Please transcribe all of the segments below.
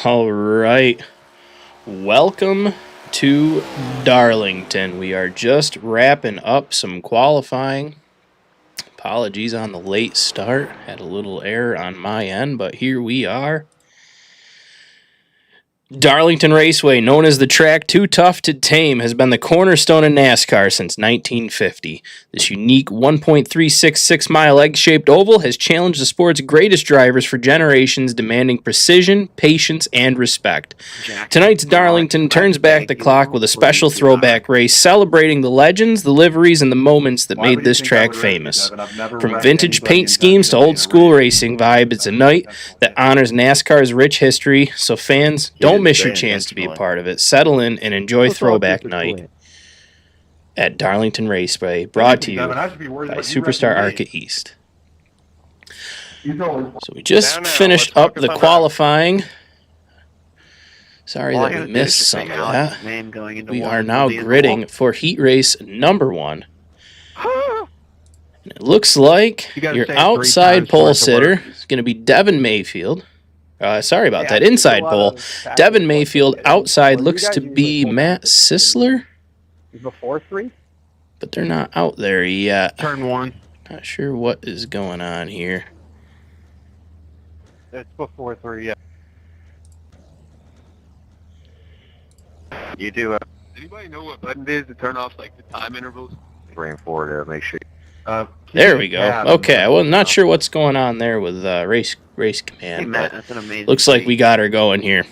All right. Welcome to Darlington. We are just wrapping up some qualifying. Apologies on the late start. Had a little error on my end, but here we are. Darlington Raceway, known as the track too tough to tame, has been the cornerstone of NASCAR since 1950. This unique 1.366-mile egg-shaped oval has challenged the sport's greatest drivers for generations, demanding precision, patience, and respect. Tonight's Darlington turns back the clock with a special throwback race celebrating the legends, the liveries, and the moments that made this track famous. From vintage paint schemes to old-school racing vibe, it's a night that honors NASCAR's rich history, so fans, don't miss your chance to be a part of it. Settle in and enjoy Throwback Night at Darlington Raceway, brought to you by Superstar ARCA EAST. So we just finished up the qualifying. Sorry that we missed some of that. We are now gridding for heat race number 1. And it looks like your outside pole sitter is going to be Devin Mayfield. Sorry about that. Inside pole. Devin Mayfield. Outside looks to be Matt Sisler. Before 3? But they're not out there yet. Turn 1. Not sure what is going on here. It's before 3, yeah. You do. Anybody know what button it is to turn off like the time intervals? Bring forward to make sure. There we go. Okay, I was not sure what's going on there with race command, hey, Matt, that's an amazing looks like we got her going here.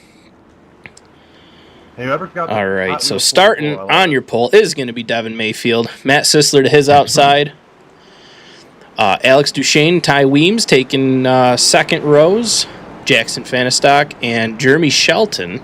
All right, so starting on your pole is going to be Devin Mayfield. Matt Sisler to his outside. Alex Duchesne, Ty Weems taking second rows. Jackson Fanistock and Jeremy Shelton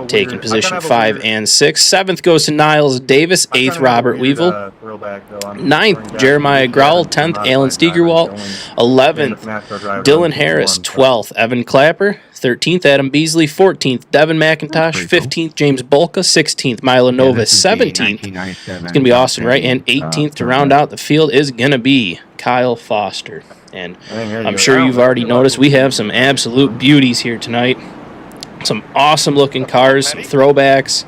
taking position 5 and 6. 7th goes to Niles Davis. 8th, Robert Weevil. 9th, Jeremiah Growell. 10th, Alan Steigerwalt. 11th, Dylan Harris. 12th, Evan Clapper. 13th, Adam Beasley. 14th, Devin McIntosh. 15th, James Bolka. 16th, Milo Nova. 17th, it's going to be Austin Wright. And 18th, to round out the field, is going to be Kyle Foster. And I'm sure you've already noticed we have some absolute beauties here tonight. Some awesome looking cars, some throwbacks.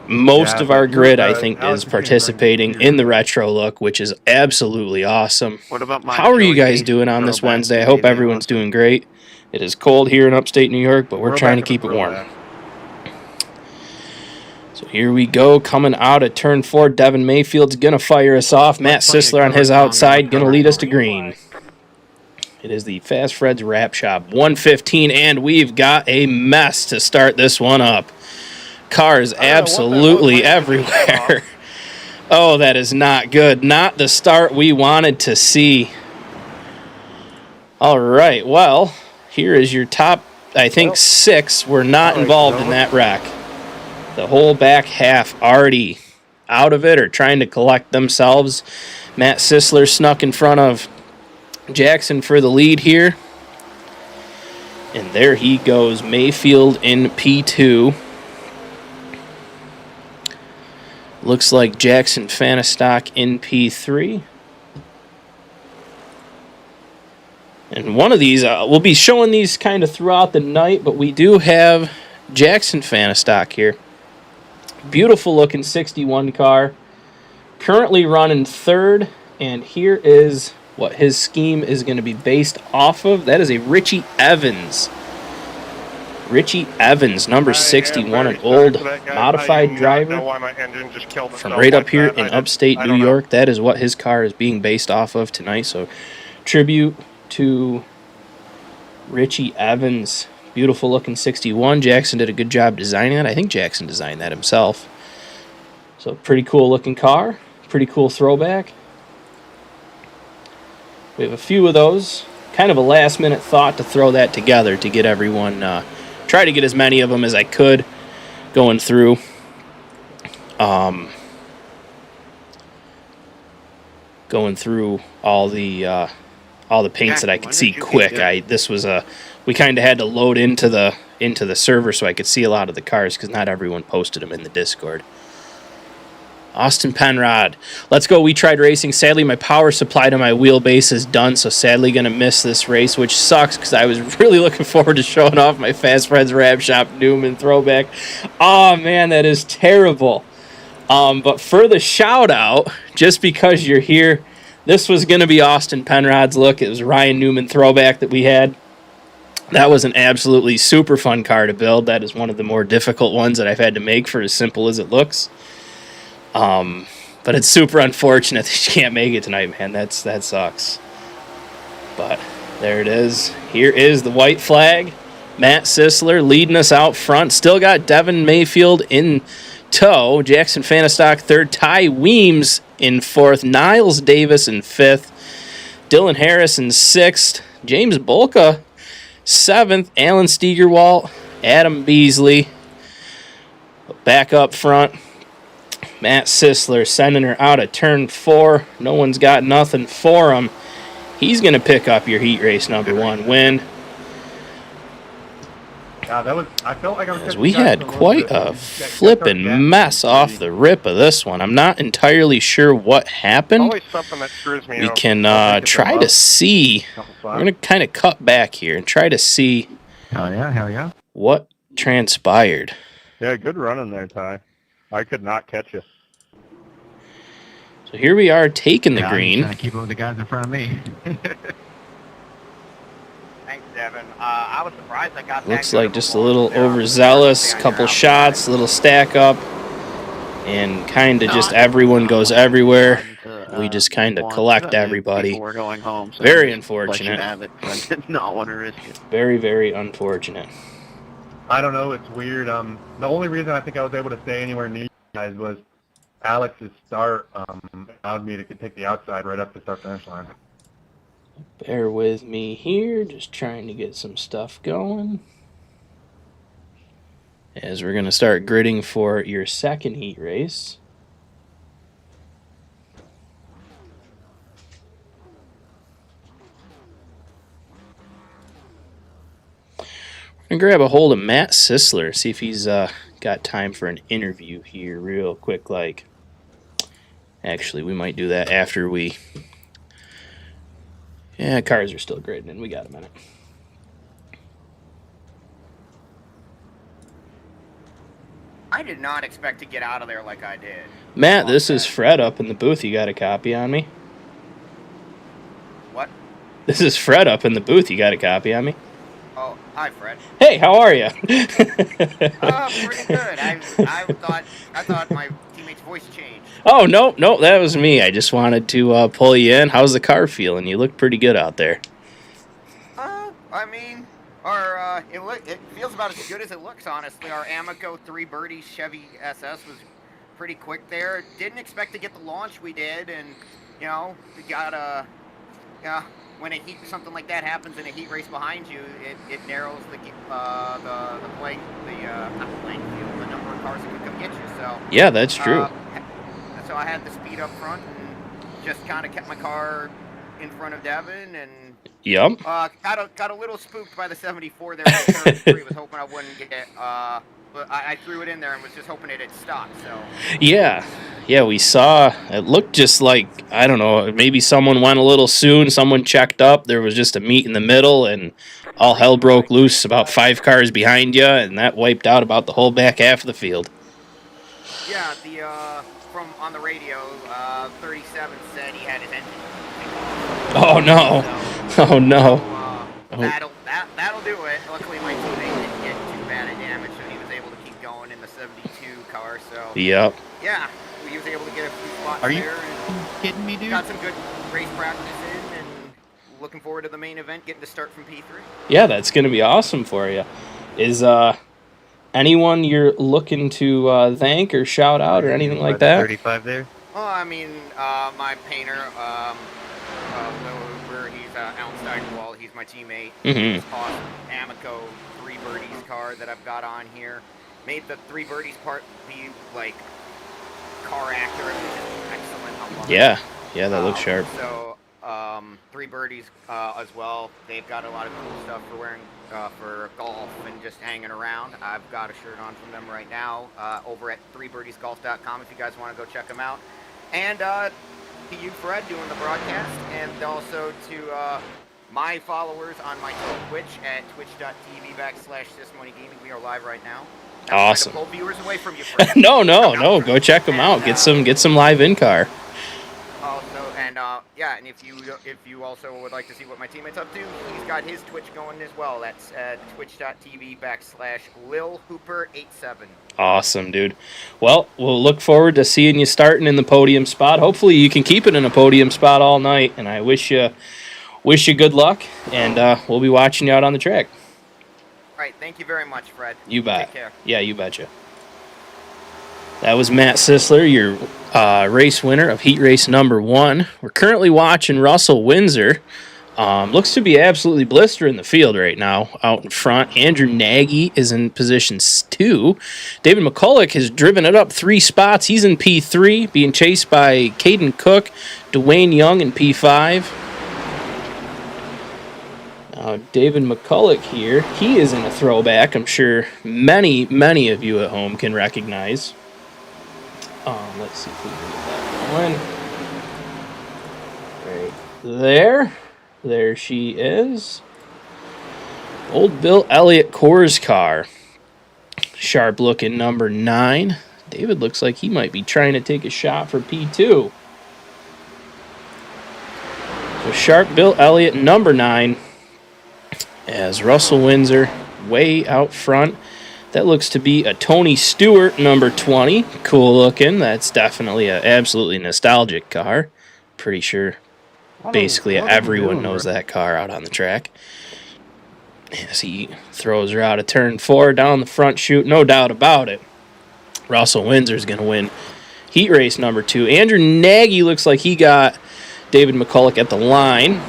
Most of our grid, I think, is participating in the retro look, which is absolutely awesome. How are you guys doing on this Wednesday? I hope everyone's doing great. It is cold here in upstate New York, but we're trying to keep it warm. So here we go, coming out at turn 4. Devin Mayfield's going to fire us off. Matt Sisler on his outside, going to lead us to green. It is the Fast Fred's Wrap Shop, 115, and we've got a mess to start this one up. Cars absolutely everywhere. Oh, that is not good. Not the start we wanted to see. All right, well, here is your top, I think, 6 were not involved in that wreck. The whole back half already out of it or trying to collect themselves. Matt Sisler snuck in front of Jackson for the lead here. And there he goes, Mayfield in P2. Looks like Jackson Fanistock in P3. And one of these, we'll be showing these kind of throughout the night, but we do have Jackson Fanistock here. Beautiful looking 61 car. Currently running 3rd, and here is what his scheme is going to be based off of. That is a Richie Evans. Richie Evans, number 61, an old modified driver from right up here in upstate New York. That is what his car is being based off of tonight. So tribute to Richie Evans. Beautiful looking 61. Jackson did a good job designing that. I think Jackson designed that himself. So pretty cool looking car. Pretty cool throwback. We have a few of those. Kind of a last minute thought to throw that together to get everyone, try to get as many of them as I could going through. Going through all the paints that I could see quick. We kind of had to load into the server so I could see a lot of the cars because not everyone posted them in the Discord. Austin Penrod. Let's go. We tried racing. Sadly, my power supply to my wheelbase is done, so sadly going to miss this race, which sucks because I was really looking forward to showing off my Fast Friends Wrap Shop Newman throwback. Oh, man, that is terrible. But for the shout-out, just because you're here, this was going to be Austin Penrod's look. It was Ryan Newman throwback that we had. That was an absolutely super fun car to build. That is one of the more difficult ones that I've had to make for as simple as it looks. But it's super unfortunate that you can't make it tonight, man. That sucks. But there it is. Here is the white flag. Matt Sisler leading us out front. Still got Devin Mayfield in tow. Jackson Fanistock third. Ty Weems in fourth. Niles Davis in fifth. Dylan Harris in sixth. James Bolka seventh. Alan Steigerwalt. Adam Beasley back up front. Matt Sisler sending her out of turn 4. No one's got nothing for him. He's going to pick up your heat race number 1 win. Yeah, that was. I felt like I was. We had quite a flipping mess off the rip of this one. I'm not entirely sure what happened. Always something that screws me. We can try to see. We're going to kind of cut back here and try to see. Hell yeah. What transpired. Yeah, good running there, Ty. I could not catch you. So here we are taking the green. Trying to keep up with the guys in front of me. Thanks, Devin. I was surprised I got Looks like just a little overzealous, couple shots, little stack up, and kind of just everyone goes everywhere. We just kind of collect everybody. We're going home. So very unfortunate. I did not want to risk it. Very, very unfortunate. I don't know. It's weird. The only reason I think I was able to stay anywhere near you guys was Alex's start allowed me to take the outside right up the start-finish line. Bear with me here. Just trying to get some stuff going. As we're going to start gridding for your second heat race. I'm going to grab a hold of Matt Sisler, see if he's got time for an interview here real quick. Like, actually, we might do that after we... Yeah, cars are still gridding, and we got a minute. I did not expect to get out of there like I did. Matt, this is Fred up in the booth. You got a copy on me? What? This is Fred up in the booth. You got a copy on me? Oh, hi, Fred. Hey, how are you? Pretty good. I thought my teammate's voice changed. Oh, no, that was me. I just wanted to pull you in. How's the car feeling? You look pretty good out there. I mean, it feels about as good as it looks, honestly. Our Amico 3 Birdie Chevy SS was pretty quick there. Didn't expect to get the launch we did, and, you know, we got when something like that happens in a heat race behind you, it narrows the playing field, the number of cars that can come get you. So yeah, that's true. So I had the speed up front and just kind of kept my car in front of Devin, and yep. Got a little spooked by the 74 there. In turn 3, was hoping I wouldn't get but I threw it in there and was just hoping it'd stop. So yeah, we saw it looked just like, I don't know, maybe someone went a little soon, someone checked up, there was just a meet in the middle, and all hell broke loose about 5 cars behind you, and that wiped out about the whole back half of the field. Yeah, from on the radio, 37 said he had his engine. Oh no! So, oh no! That'll do it. Luckily, my teammate didn't get too bad a damage, so he was able to keep going in the 72 car. So yep. Yeah, we was able to get a few spots Are you there. And kidding me, dude? got some good race practice in, and looking forward to the main event, getting to start from P3. Yeah, that's going to be awesome for you. Is anyone you're looking to thank or shout out or anything like that? 35 there. Well, I mean, my painter, where he's outside wall, he's my teammate. Mm-hmm. This awesome Amico 3 Birdies car that I've got on here. Made the 3 Birdies part be like car accurate, which is excellent. Yeah, that looks sharp. So, Three Birdies as well. They've got a lot of cool stuff for wearing for golf and just hanging around. I've got a shirt on from them right now over at threebirdiesgolf.com if you guys want to go check them out. And to you, Fred, doing the broadcast, and also to my followers on my Twitch at twitch.tv/SysMoneyGaming. We are live right now. Awesome. Pull viewers away from you, Fred. No. Go check them out. Get some live in-car. Also, and yeah, and if you also would like to see what my teammate's up to, he's got his Twitch going as well. That's twitch.tv/LilHooper87. Awesome, dude. Well, we'll look forward to seeing you starting in the podium spot. Hopefully you can keep it in a podium spot all night, and I wish you good luck, and we'll be watching you out on the track. All right, thank you very much, Fred. You bet. Take care. Yeah, you betcha. That was Matt Sisler, your race winner of heat race number 1. We're currently watching Russell Windsor. Looks to be absolutely blistering the field right now out in front. Andrew Nagy is in position 2. David McCulloch has driven it up 3 spots. He's in P3, being chased by Caden Cook, Dwayne Young in P5. David McCulloch here, he is in a throwback. I'm sure many of you at home can recognize. Let's see if we can get that going. Right there. There she is. Old Bill Elliott Coors car. Sharp looking number 9. David looks like he might be trying to take a shot for P2. So sharp Bill Elliott number 9 as Russell Windsor way out front. That looks to be a Tony Stewart number 20. Cool looking. That's definitely an absolutely nostalgic car. Pretty sure basically everyone knows that car out on the track. As he throws her out of turn 4 down the front chute, no doubt about it. Russell Windsor's going to win heat race number 2. Andrew Nagy looks like he got David McCulloch at the line.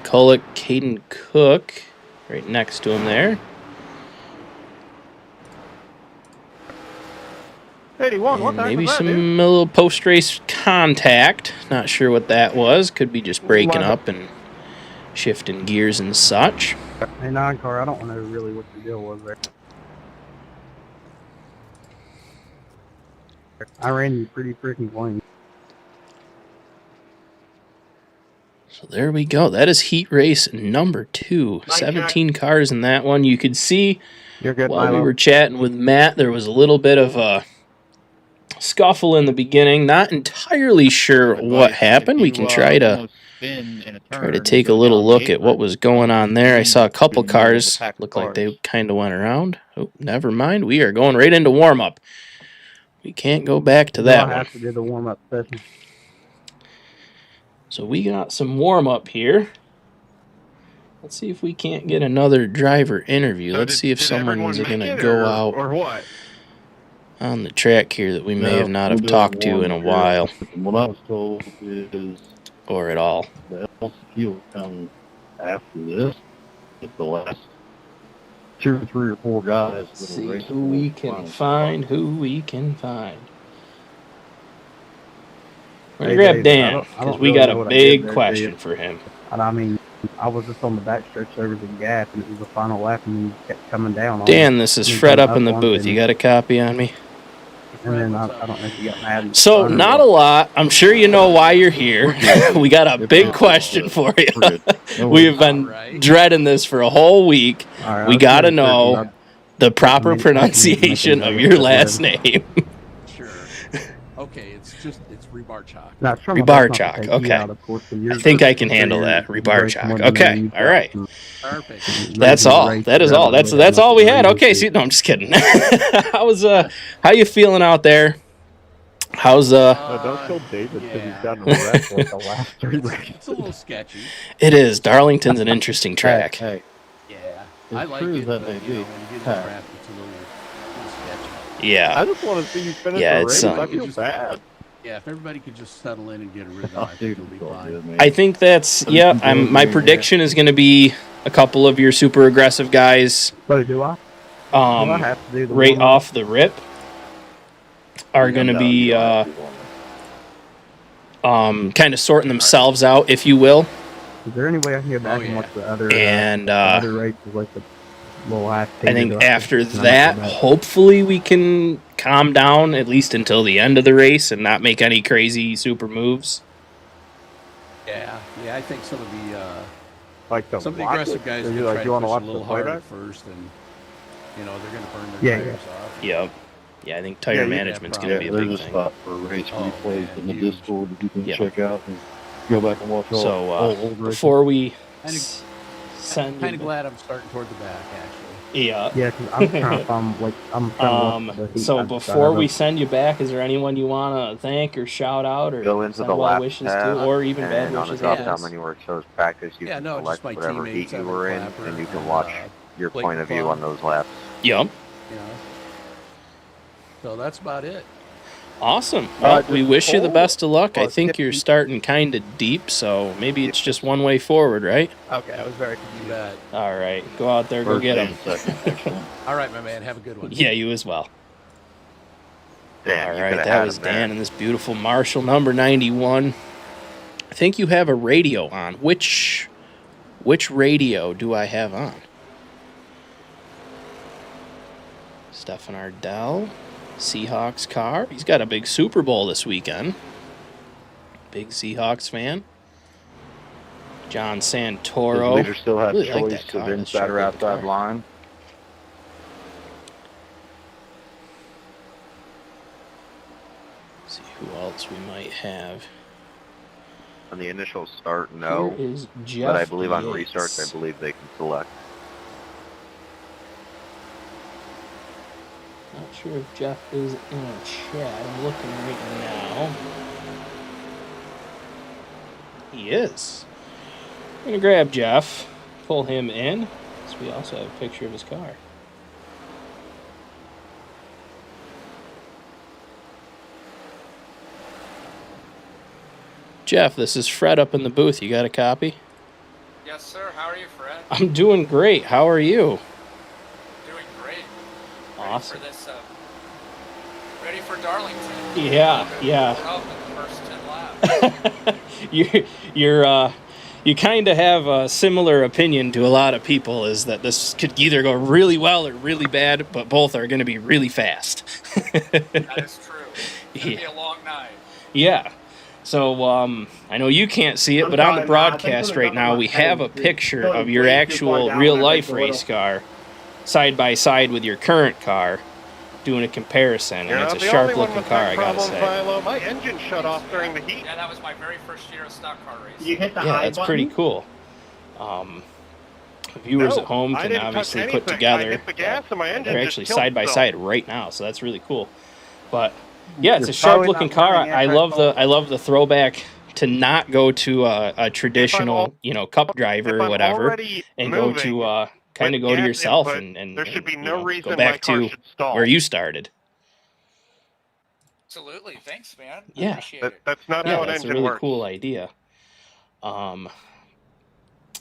McCulloch, Caden Cook right next to him there. 81. What the heck maybe was that, some dude? little post-race contact. Not sure what that was. Could be just breaking up and shifting gears and such. Hey, non-car, I don't know really what the deal was there. I ran you pretty freaking clean. So there we go. That is heat race number 2. 17 cars in that one. You could see You're good, while we Milo. were chatting with Matt, there was a little bit of a scuffle in the beginning. Not entirely sure what happened. We can try to take a little look at what was going on there. I saw a couple cars look like they kind of went around. Oh, never mind. We are going right into warm-up. We can't go back to that I one. have to do the warm-up session. So we got some warm-up here. Let's see if we can't get another driver interview. Let's see if someone's going to go out or what? on the track here that we may have not have talked to in a while What I was told is or at all. the LCQ will come after this. It's the last 2 or 3 or 4 guys. Let's see who we can find. We're going to Hey, grab Dave, Dan I don't because we really got know a what I did big there, question Dave. for him. And I mean, I was just on the backstretch over the gap, and it was the final lap, and you kept coming down. On Dan, me. this is You Fred come up in the on, booth. and- You got a copy on me? And then I don't know if you got mad. and So, spun or not a what. lot. I'm sure you know why you're here. We got a big question for you. We have been dreading this for a whole week. All right, We I'll got to finish know first, the proper Make it pronunciation of your last name. Sure. Okay, it's Rebarchak. No, it's from my Rebar best not chalk, to take you okay. out, of course, so I you're- think I can so handle you're- that. you're Rebar racing chalk. more than Okay. you All right. Perfect. That's all. That is all. That's all we had. Okay. See, no, I'm just kidding. How you feeling out there? How's Don't kill David because he's gotten wrecked like the last 3 races. It's a little sketchy. It is. Darlington's an interesting track. Hey, Yeah. It's I like true it, that but, they you do. know, when you get in the Huh. draft, it's a little sketchy. Yeah. I just want to see you finish Yeah, the it's, race. I um, feel bad. Yeah, if everybody could just settle in and get a rhythm, oh, I think dude, it'll be it's all fine. good, man. I think that's, yeah, my prediction is going to be a couple of your super aggressive guys So do I? Do I have to do the right warm-up? off the rip are going to be kind of sorting themselves out, if you will. Is there any way I can get back and watch the other And other races, like the little half? I think after that, hopefully we can calm down at least until the end of the race and not make any crazy super moves. Yeah, I think some of the Like some of the aggressive guys Are will you try like, to you want to push watch a the little harder playback? first, and they're going to burn their tires off. Yep. Yeah, I think tire you- management's yeah, going to be a there's big a thing. spot for race Oh, replays man, in the huge. Discord that you can Yeah. check out and go back and watch all, So all old races. before we Kinda- send Kind you of glad I'm starting toward the back, actually. yeah. Yeah, because I'm trying to find I'm trying to watch the heat So outside before of we it. send you back, is there anyone you want to thank or shout out or Go into send the well lap wishes tab, to, or even bad and on the wishes? drop I down guess? menu where it shows practice, you Yeah, can no, select just my whatever teammates, heat you Evan were in, Clapper and you can and, watch your Blake point of view McClung. on those laps. Yep. You know, so that's about it. Awesome. Well, we wish you the best of luck. I Well, think you're starting kind of deep, so maybe it's just one way forward, right? Okay, I was very You bet. All right. Go out there, go First get and them. second, excellent. All right, my man. Have a good one. Yeah, you as well. Damn, All you right, coulda that had was him there. Dan in this beautiful Marshall number 91. I think you have a radio on. Which radio do I have on? Stefan Ardell, Seahawks car. He's got a big Super Bowl this weekend. Big Seahawks fan. John Santoro. Does leader still have Really like choice that car. of That's inside sure or good outside car. line? See who else we might have. On the initial start, no. Here is Jeff But I believe on Yates. restarts, I believe they can select. Not sure if Jeff is in a chat. I'm looking right now. He is. I'm going to grab Jeff, pull him in, so we also have a picture of his car. Jeff, this is Fred up in the booth. You got a copy? Yes, sir. How are you, Fred? I'm doing great. How are you? Doing great. Awesome. Ready for this, ready for Darlington. Yeah. Up in the first 10 laps. You kind of have a similar opinion to a lot of people, is that this could either go really well or really bad, but both are going to be really fast. That is true. It's going to be a long night. Yeah. So I know you can't see it, but on the broadcast right now, we have a picture of your actual real-life race car side by side with your current car, doing a comparison, and it's a sharp-looking car, I gotta say. My engine shut off during the heat. Yeah, that was my very first year of stock car racing. You hit the Yeah, high that's button? pretty cool. Viewers No, at home I can didn't touch obviously put anything. I together. hit the gas and my engine They're just actually killed side by itself. side right now, so that's really cool. But yeah, it's You're a sharp probably looking not car. running I love the anti-foul. throwback to not go to a traditional, cup driver If or I'm whatever, already and go moving to kind of with go to gas yourself input, and there should be no reason go my back car to should stall. where you started. Absolutely. Thanks, man. I Yeah. appreciate it. That's not Yeah, how an that's a engine really works. cool idea.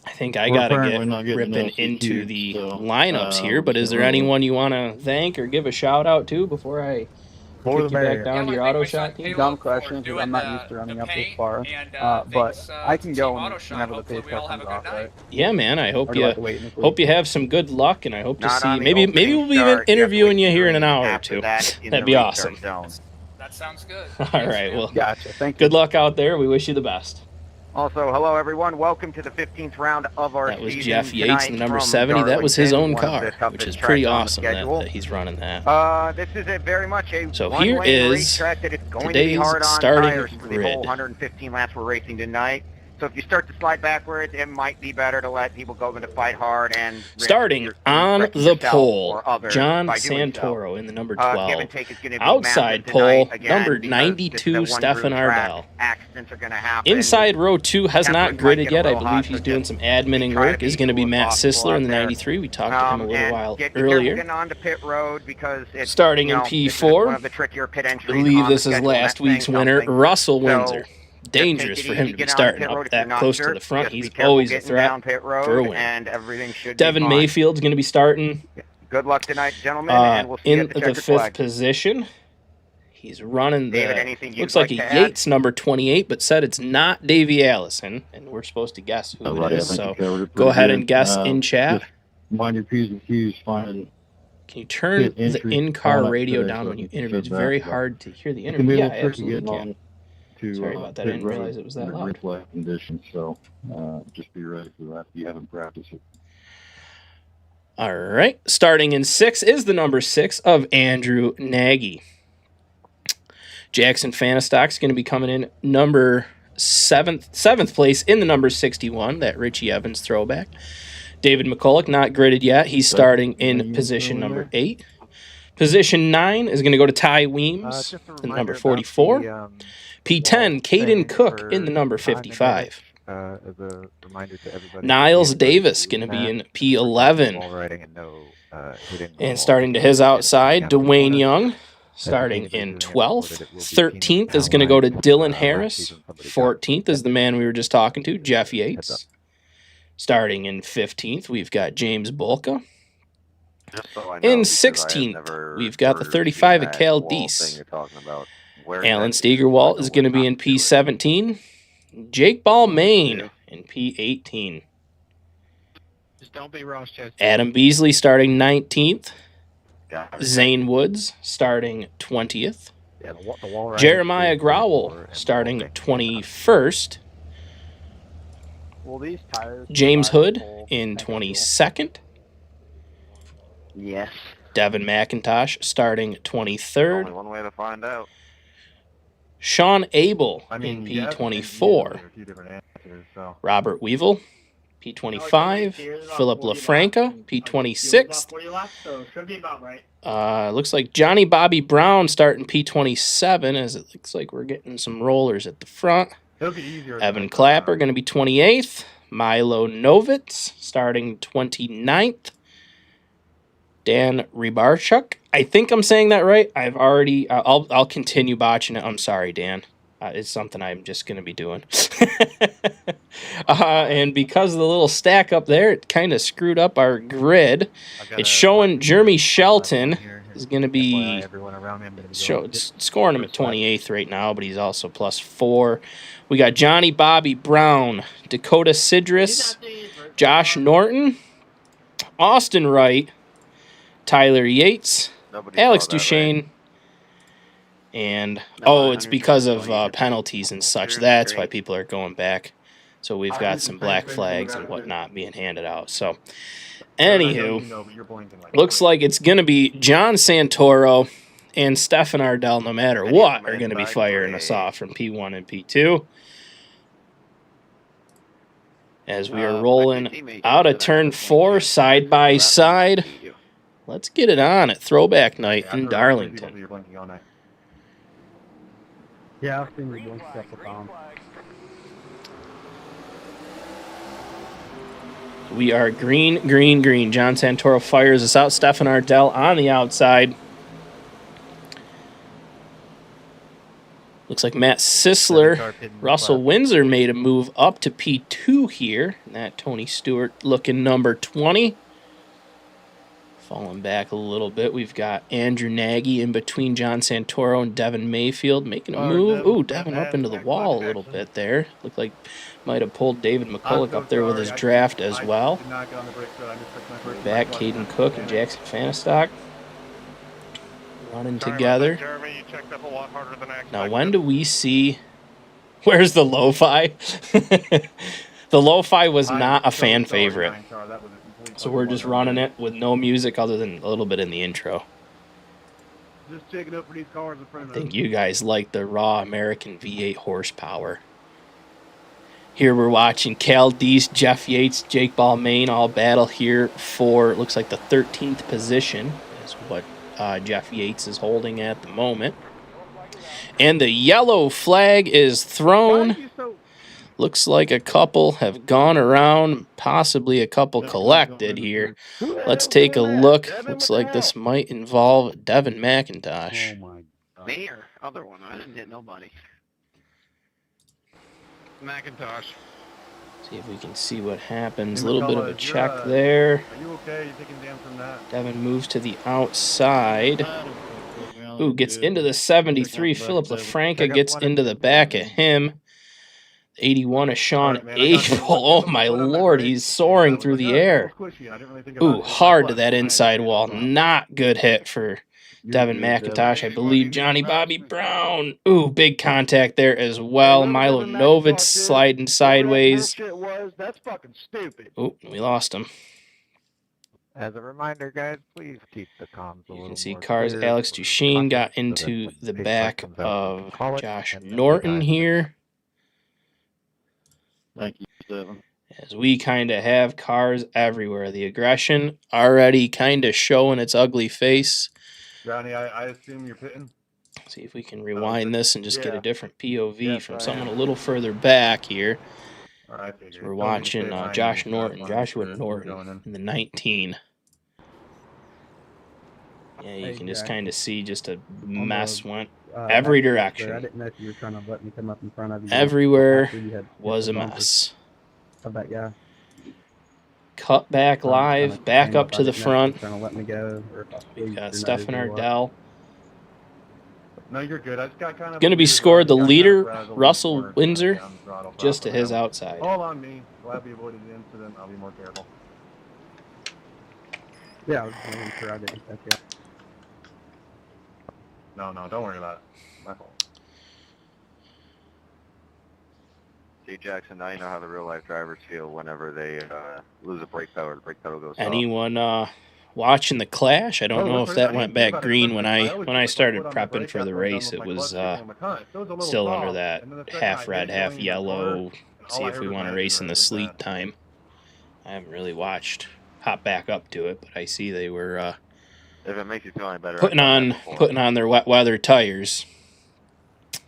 I think I We're gotta apparently not get getting ripping enough into views, the so, lineups here. But is there so- anyone you want to thank or give a shout out to before I More kick the you back merrier. down to your I auto thank my shot son team? Caleb Dumb for question, 'cause doing I'm not the- used to running the up this paint, far. and, But thanks, I can to go Team Auto and Shot. whenever the Hopefully pace we all car have a comes good off, night. right? Yeah, man. I Or hope do I have you to wait until hope you have some good luck, and I hope to Not see on the maybe opening we'll be start, even you have to interviewing wait you here in an green. hour or After two. that, in That'd the be restart awesome. zone. That sounds good. All Thanks, right. man. Well, Gotcha. Thank you. good luck out there. We wish you the best. Also, hello everyone. Welcome to the 15th round of our That was season. Jeff Yates, the Tonight number from 70. That was his own Darlington, one of car, the toughest which is pretty tracks on the awesome schedule. that he's running that. This is a very much a So here one-lane is racetrack that is going to be today's hard on starting tires for the grid. whole 115 laps we're racing tonight. So if you start to slide backwards, it might be better to let people go into fight hard and risk Starting on wrecking the yourself pole, or others John by doing so. Santoro in the number Give 12. and take is gonna be Outside massive tonight, pole, again, number because 92, this is a Stefan one-group track. Ardell. Accidents are going to happen. Inside row 2 has Temperatures not might gridded get a yet. I little believe hot, he's so doing just some adminning try to work. be Is going to be cool as Matt possible Sisler in the out there. 93. We talked to him a little and while get careful earlier. getting onto pit road because it's Starting in this is P4, one of the trickier pit I entries believe on this the is schedule, and last that's week's saying winner, something. Russell So, Windsor. Dangerous just for take it him easy, to be get on starting pit road up if you're that not close to sure. the front. Just be He's careful always a getting threat down pit road, for a win. and everything should Devin be fine. Mayfield's going to be starting Good luck tonight, gentlemen, and we'll see you in at the the checkered 5th flag. position. He's running David, the, anything you'd looks like like a to add? Yates number 28, but said it's not Davey Allison, and we're supposed to guess who it Buddy, I is. think So you covered it go pretty ahead good. and guess in chat. Just mind your P's and Q's, finding Can you turn hit the entry in-car on up radio today, down so when you I can interview? set It's that very up. hard to hear the It can interview. be a Yeah, little tricky absolutely getting can. on to Sorry about that. I pit didn't road realize it was that under loud. grid flag conditions, so just be ready for that if you haven't practiced it. All right. Starting in 6 is the number 6 of Andrew Nagy. Jackson Fanistock's going to be coming in number 7th place in the number 61, that Richie Evans throwback. David McCulloch not gridded yet. He's starting in position number 8. Position 9 is going to go to Ty Weems in the number 44. P10, Caden Cook in the number 55. As a reminder to everybody, Niles Davis going to be in P11. And starting to his outside, Dwayne Young starting in 12th. 13th is going to go to Dylan Harris. 14th is the man we were just talking to, Jeff Yates. Starting in 15th, we've got James Bolka. In 16th, we've got the 35 of Cal Deese. Alan Steigerwalt is going to be in P17. Jake Balmain in P18. Just don't be Rochester. Adam Beasley starting 19th. Zane Woods starting 20th. Jeremiah Growell starting 21st. James Hood in 22nd. Yes. Devin McIntosh starting 23rd. Only one way to find out. Sean Abel I mean, in yes, P24. and a few different answers, so. Robert Weevil, P25. Philip LaFranca, P26. Looks like Johnny Bobby Brown starting P27, as it looks like we're getting some rollers at the front. It'll be easier. Evan Clapper going to be 28th. Milo Novitz starting 29th. Dan Rybarchuk. I think I'm saying that right. I've already. I'll continue botching it. I'm sorry, Dan. It's something I'm just going to be doing. And because of the little stack up there, it kind of screwed up our grid. It's showing Jeremy Shelton is going to be scoring him at 28th right now, but he's also +4. We got Johnny Bobby Brown, Dakota Sidris, Josh Norton, Austin Wright, Tyler Yates, Alex Duchesne, and it's because of penalties and such. That's why people are going back. So we've got some black flags and whatnot being handed out. So, anywho, looks like it's going to be John Santoro and Stefan Ardell, no matter what, are going to be firing us off from P1 and P2. As we are rolling out of turn 4, side by side. Let's get it on at Throwback Night in Darlington. Yeah, I've seen you blink a couple times. We are green, green, green. John Santoro fires us out. Stefan Ardell on the outside. Looks like Matt Sisler. Russell Windsor made a move up to P2 here. That Tony Stewart looking number 20. Falling back a little bit. We've got Andrew Nagy in between John Santoro and Devin Mayfield making a move. Ooh, Devin up into the wall a little bit there. Looked like might have pulled David McCulloch up there with his draft as well. Back, Caden Cook and Jackson Fanistock running together. Now, when do we see... Where's the lo-fi? The lo-fi was not a fan favorite. So we're just running it with no music other than a little bit in the intro. Just checking up for these cars in front of I think you guys like the raw American V8 horsepower. Here we're watching Cal Deese, Jeff Yates, Jake Balmain all battle here for, looks like the 13th position is what Jeff Yates is holding at the moment. And the yellow flag is thrown. Looks like a couple have gone around, possibly a couple collected here. Let's take a look. Looks like this might involve Devin McIntosh. Oh my God. Me or other one? I didn't hit nobody. McIntosh. See if we can see what happens. A little bit of a check there. Are you okay? You taking down from that? Devin moves to the outside. Ooh, gets into the 73. Philip LaFranca gets into the back of him. 81 of Sean Abel. Oh, my Lord. He's soaring through the air. Ooh, hard to that inside wall. Not good hit for Devin McIntosh. I believe Johnny Bobby Brown. Ooh, big contact there as well. Milo Novitz sliding sideways. That's fucking stupid. Ooh, we lost him. As a reminder, guys, please keep the comms a little more. You can see cars. clear Alex or Duchesne got conscious so that into when the page back comes out, we can of call it, Josh and then Norton decide. here. Thank you, Devin. As we kind of have cars everywhere. The aggression already kind of showing its ugly face. Johnny, I assume you're pitting? See if we can rewind this and just get a different POV Yes, from I someone am. a little further back here. All right, I figured. So we're Don't need to say watching behind Josh me, so I Norton, just wanna make Joshua sure you're Norton going in the 19. Yeah, you Hey, can just Jack. kind of see just a On mess the, went back every there, I direction. didn't know if you were trying to let me come up in front of you. Everywhere after you had hit was the a bumper mess. of that guy. Cut back So I live, kinda back came up to I the didn't know if you were front. trying to let me go or if I We've squeezed got your nose Stefan or what. Ardell. No, you're good. I just got kind of Going to be weird scored the run, got leader, kinda frazzled in the Russell corner, Windsor, down the throttle, so just to I'll put his it out. outside. All on me. Glad we avoided the incident. I'll be more careful. Yeah, I was making sure I didn't touch you. No, don't worry about it. My fault. See, Jackson, now you know how the real-life drivers feel whenever they lose a brake pedal or the brake pedal goes soft. Anyone watching the clash? I don't know if that went back green when I started prepping for the race. It was still under that half red, half yellow. See if we want to race in the sleet time. I haven't really watched. Hop back up to it, but I see they were If it makes you feel any better, putting on their wet weather tires,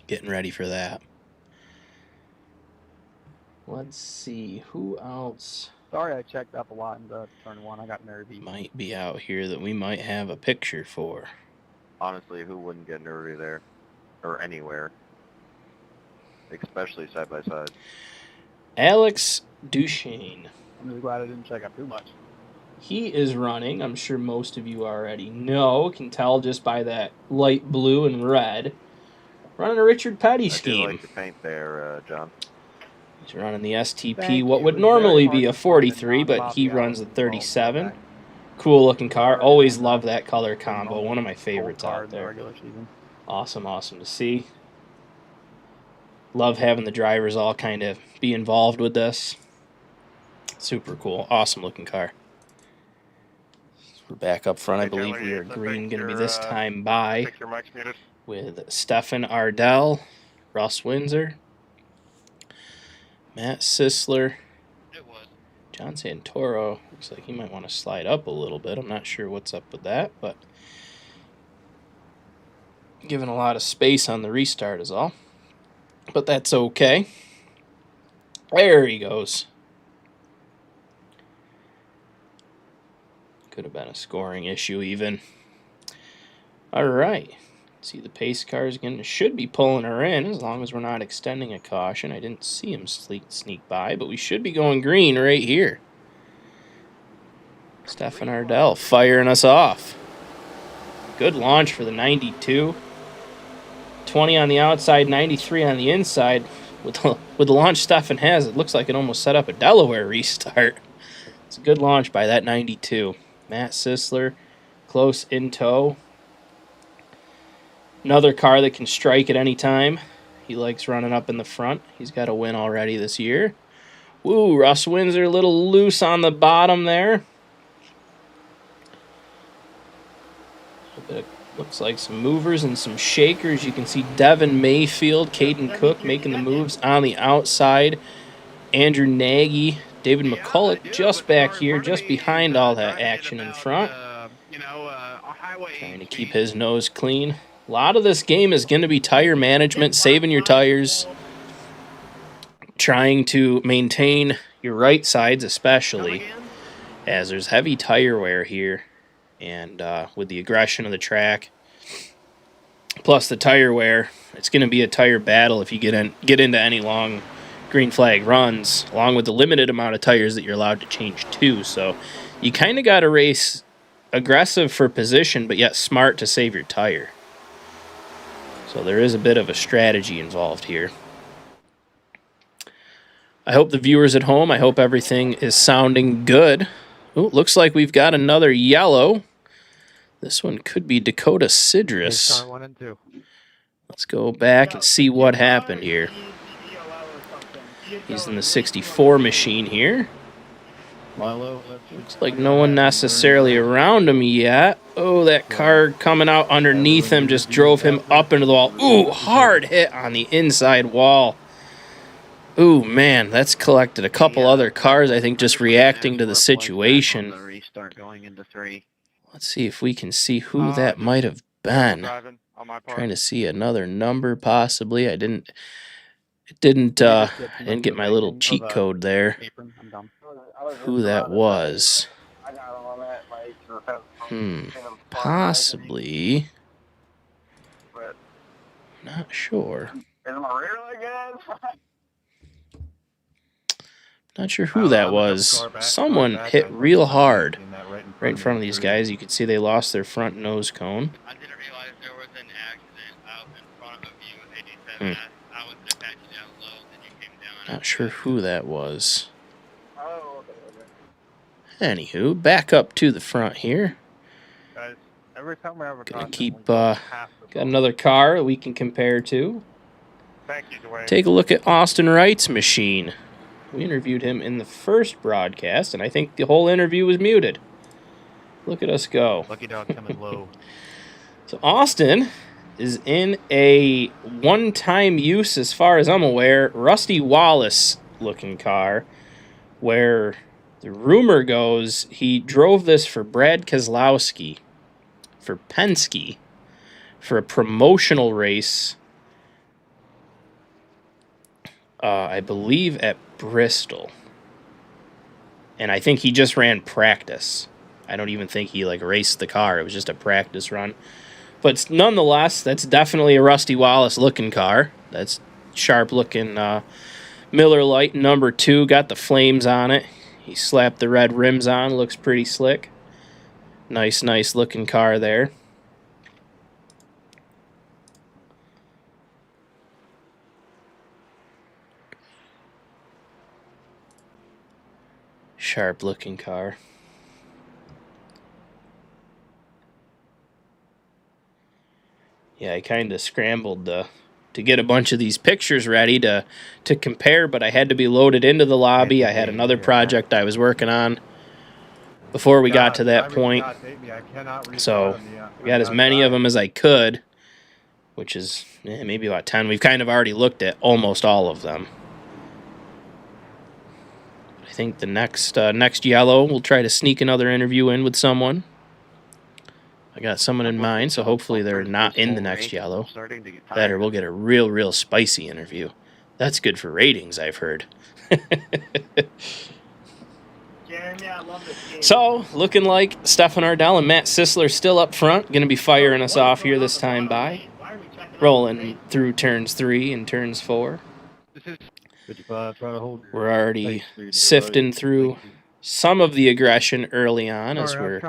getting ready for that. Let's see who else Sorry I checked up a lot in the turn one. I got nervy. might be out here that we might have a picture for. Honestly, who wouldn't get nervy there? Or anywhere. Especially side by side. Alex Duchesne. I'm really glad I didn't check up too much. He is running, I'm sure most of you already know, can tell just by that light blue and red. Running a Richard Petty scheme. I do like the paint there, John. He's running the STP, Thank what you. would It was very normally hard be to a find 43, a but non-Bobby he runs the Allen 37. back. Cool looking car. Always love that color combo. One of my Cold favorites car out in the there. regular season. Awesome to see. Love having the drivers all kind of be involved with this. Super cool. Awesome looking car. We're back up front. I believe we are green going to be this time by with Stefan Ardell, Russ Windsor, Matt Sisler, John Santoro. Looks like he might want to slide up a little bit. I'm not sure what's up with that, but giving a lot of space on the restart is all. But that's okay. There he goes. Could have been a scoring issue even. All right. See the pace car is going to should be pulling her in as long as we're not extending a caution. I didn't see him sneak by, but we should be going green right here. Stefan Ardell firing us off. Good launch for the 92. 20 on the outside, 93 on the inside. With the launch Stefan has, it looks like it almost set up a Delaware restart. It's a good launch by that 92. Matt Sisler, close in tow. Another car that can strike at any time. He likes running up in the front. He's got a win already this year. Woo, Russ Windsor a little loose on the bottom there. Looks like some movers and some shakers. You can see Devin Mayfield, Caden Cook making the moves on the outside. Andrew Nagy, David McCulloch just back here, just behind all that action in front. Trying to keep his nose clean. A lot of this game is going to be tire management, saving your tires, trying to maintain your right sides especially, as there's heavy tire wear here. And with the aggression of the track, plus the tire wear, it's going to be a tire battle if you get into any long green flag runs, along with the limited amount of tires that you're allowed to change to. So you kind of got to race aggressive for position, but yet smart to save your tire. So there is a bit of a strategy involved here. I hope the viewers at home, I hope everything is sounding good. Oh, looks like we've got another yellow. This one could be Dakota Sidrus. Car 1 and 2. Let's go back and see what happened here. He's in the 64 machine here. Milo, Looks like no one necessarily around him yet. Oh, that car coming out underneath him just drove him up into the wall. Ooh, hard hit on the inside wall. Ooh, man, that's collected a couple other cars, I think, just reacting to the situation. Restart going into 3. Let's see if we can see who that might have been. Trying to see another number, possibly. I didn't get my little cheat code there. Who that was. Possibly. Not sure. Not sure who that was. Someone hit real hard right in front of these guys. You can see they lost their front nose cone. I didn't realize there was an accident out in front of you with 87. I was just patching down low, then you came down. Not sure who that was. Anywho, back up to the front here. Guys, every time we have a Gonna contest, keep, we got another car that we can compare to. Thank you, Dwayne. Take a look at Austin Wright's machine. We interviewed him in the first broadcast, and I think the whole interview was muted. Look at us go. Lucky dog coming low. So Austin is in a one-time use, as far as I'm aware, Rusty Wallace-looking car, where the rumor goes he drove this for Brad Keselowski, for Penske, for a promotional race, I believe at Bristol. And I think he just ran practice. I don't even think he raced the car. It was just a practice run. But nonetheless, that's definitely a Rusty Wallace looking car. That's sharp looking Miller Lite number 2. Got the flames on it. He slapped the red rims on. Looks pretty slick. Nice looking car there. Sharp looking car. Yeah, I kind of scrambled to get a bunch of these pictures ready to compare, but I had to be loaded into the lobby. I had another project I was working on before we got to that point. So I got as many of them as I could, which is maybe about 10. We've kind of already looked at almost all of them. I think the next yellow, we'll try to sneak another interview in with someone. I got someone in mind, so hopefully they're not in the next yellow. That or we'll get a real spicy interview. That's good for ratings, I've heard. So, looking like Stefan Ardell and Matt Sisler still up front. Going to be firing us off here this time by. Rolling through turns 3 and turns 4. We're already sifting through some of the aggression early on as we're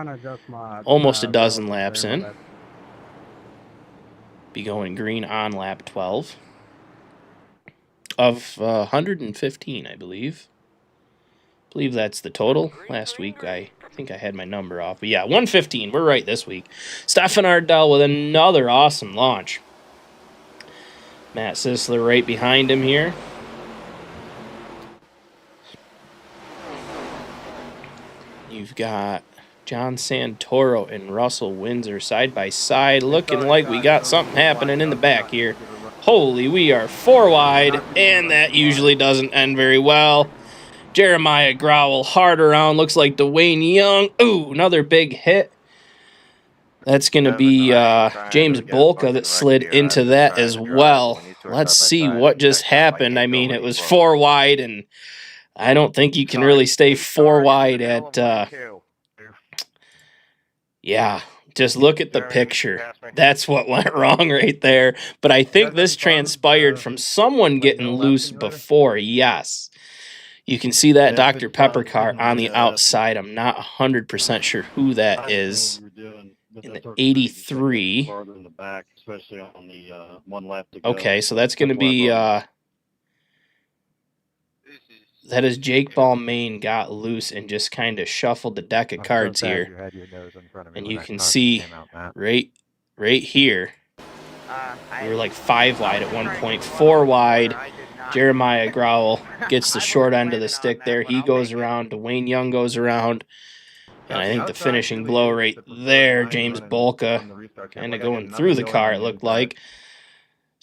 almost a dozen laps in. Be going green on lap 12 of 115, I believe. I believe that's the total. Last week, I think I had my number off. But yeah, 115. We're right this week. Stefan Ardell with another awesome launch. Matt Sisler right behind him here. You've got John Santoro and Russell Windsor side by side, looking like we got something happening in the back here. Holy, we are 4 wide, and that usually doesn't end very well. Jeremiah Growell hard around, looks like Dwayne Young. Ooh, another big hit. That's going to be James Bolka that slid into that as well. Let's see what just happened. I mean, it was 4 wide, and I don't think you can really stay 4 wide at... yeah, just look at the picture. That's what went wrong right there. But I think this transpired from someone getting loose before, yes. You can see that Dr. Pepper car on the outside. I'm not 100% sure who that is. But in that's the our strategy, so I get 83. farther in the back, especially on the one lap to go. Okay, so that's going to That's why I be brought that is Jake Balmain got loose and just kind of shuffled the deck of I'm cards so sad here. you had your nose in front of me And when you that can car see came out, Matt. right here, we were like 5 wide at one trying to point, get 4 one wide. I did not. Jeremiah Growell gets the I short wasn't end of the planning on stick that, there. but He I'll goes take it. around. Dwayne Young goes around. And I The think the outside finishing really blow is right the preferred there, line James running Bolka, from the restart. kind of Like, I got going through the nothing going car, on it the looked inside. like.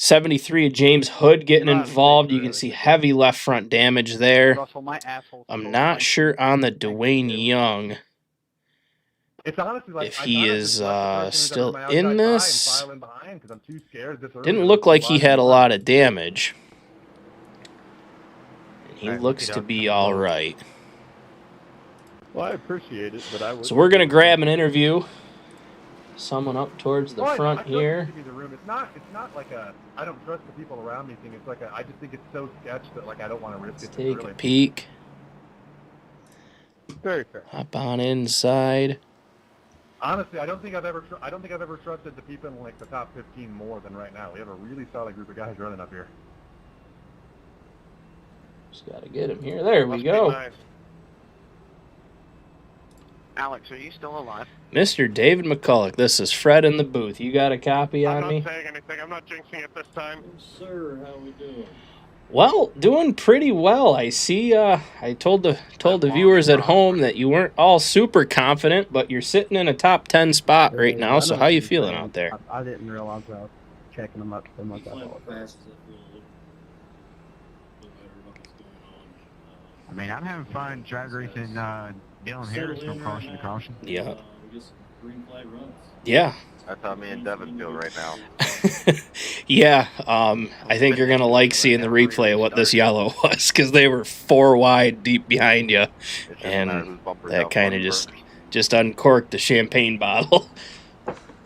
73 of James Hood getting Not involved. safe You for can a see ticket. heavy left front damage there. Russell, my asshole. I'm not sure on the Dwayne Young It's honestly like if I he kinda is just let the person who's still ever my in outside by and this. file in behind 'cause I'm too scared this early Didn't to look like he collide had a one. lot of damage. And he Alright, looks look it to up. be all right. Well, I appreciate it, but I would. So we're going to grab an interview. Someone up towards the Well, I front trust here. it to be the room. It's not like a I don't trust the people around me thing. It's like I just think it's so sketch that like I don't want to risk Let's it take this a early. peek. Very fair. Hop on inside. Honestly, I don't think I've ever trusted the people in like the top 15 more than right now. We have a really solid group of guys running up here. Just got to get him here. There we Must be go. nice. Alex, are you still alive? Mr. David McCulloch, this is Fred in the booth. You got a copy on me? I'm not saying anything. I'm not jinxing it this time. Sir, how we doing? Well, doing pretty well. I see. I told the viewers at home that you weren't all super confident, but you're sitting in a top 10 spot right now. So how you feeling out there? I didn't realize I was checking them up so much. I apologize. I mean, I'm having fun drag racing Dylan Harris from caution to caution. Yeah. Green flag runs. Yeah. That's how me and Devin feel right now. Yeah. I think you're gonna like seeing the replay of what this yellow was because they were 4 wide deep behind you, It doesn't matter and whose bumper's that out kind of front just uncorked the champagne bottle.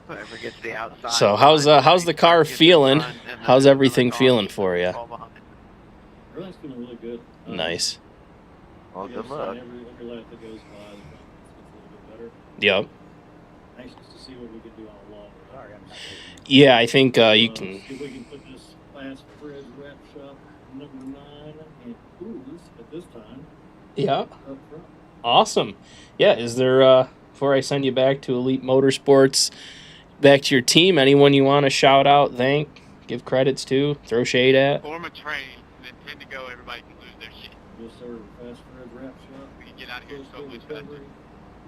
Whoever gets the outside. So how's the car feeling? How's everything feeling for you? Everything's feeling really good. Nice. Well, good luck. Every lap that goes by, the confidence gets a little bit better. Yep. Anxious to see what we can do on a long run. Yeah, I think you can. See if we can put this last Fred's wrap shop number 9 and Ooze at this time Yeah. up front. Awesome. Yeah. Is there before I send you back to Elite Motorsports, back to your team, anyone you want to shout out, thank, give credits to, throw shade at? Form a train, then 10 to go, everybody can lose their shit. Yes, sir. Fast Fred's wrap shop. We can get out of here so much faster. Recovery,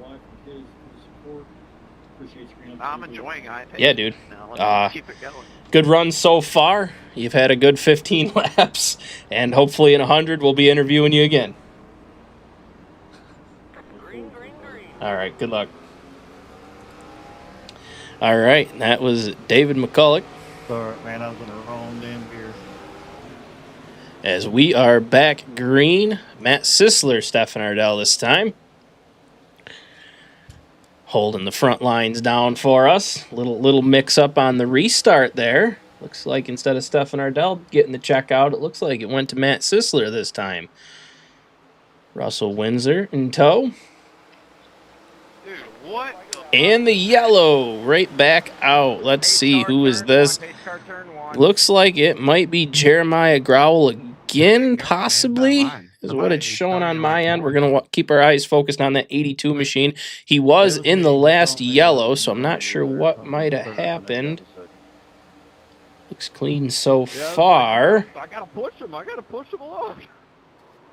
wife and kids for the support. Appreciate you being I'm enjoying it. Yeah, dude. Let's keep it going. Good run so far. You've had a good 15 laps, and hopefully in 100 we'll be interviewing you again. All right, good luck. All right, that was David McCulloch. Sorry, man, I was in the wrong damn gear. As we are back green, Matt Sisler, Stefan Ardell this time. Holding the front lines down for us. Little mix up on the restart there. Looks like instead of Stefan Ardell getting the check out, it looks like it went to Matt Sisler this time. Russell Windsor in tow. Dude, what? And the yellow right back out. Let's see, who is this? Looks like it might be Jeremiah Growell again, possibly, is what it's showing on my end. We're going to keep our eyes focused on that 82 machine. He was in the last yellow, so I'm not sure what might have happened. Looks clean so far. I gotta push him. along.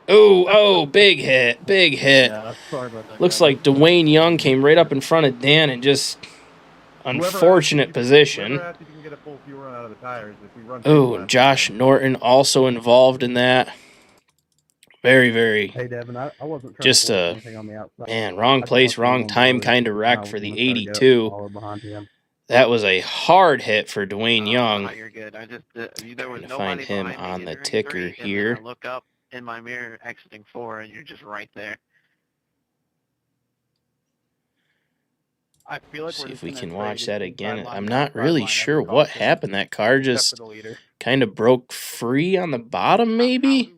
Oh, big hit. Yeah, sorry about that. Looks like Dwayne Young came right up in front of Dan and just unfortunate position. Whoever asks if you can get a full fuel run out of the tires, if we run Oh, and Josh Norton also involved in that. Very, Hey, Devin, I wasn't trying just to force a anything on the outside. man, wrong I just place, want you wrong on time board. kind of I wreck was for the gonna try to get 82. follow behind him. That was a hard hit for Dwayne Young. You're good. I just there was Trying to nobody find him behind me on the entering ticker 3, and then here. I look up in my mirror exiting 4, and you're just right there. I feel like See we're if we just can gonna watch trade that it again. sideline I'm to not really sideline sure every what caution, happened. That car except just for the leader. kind of broke free on the bottom, maybe?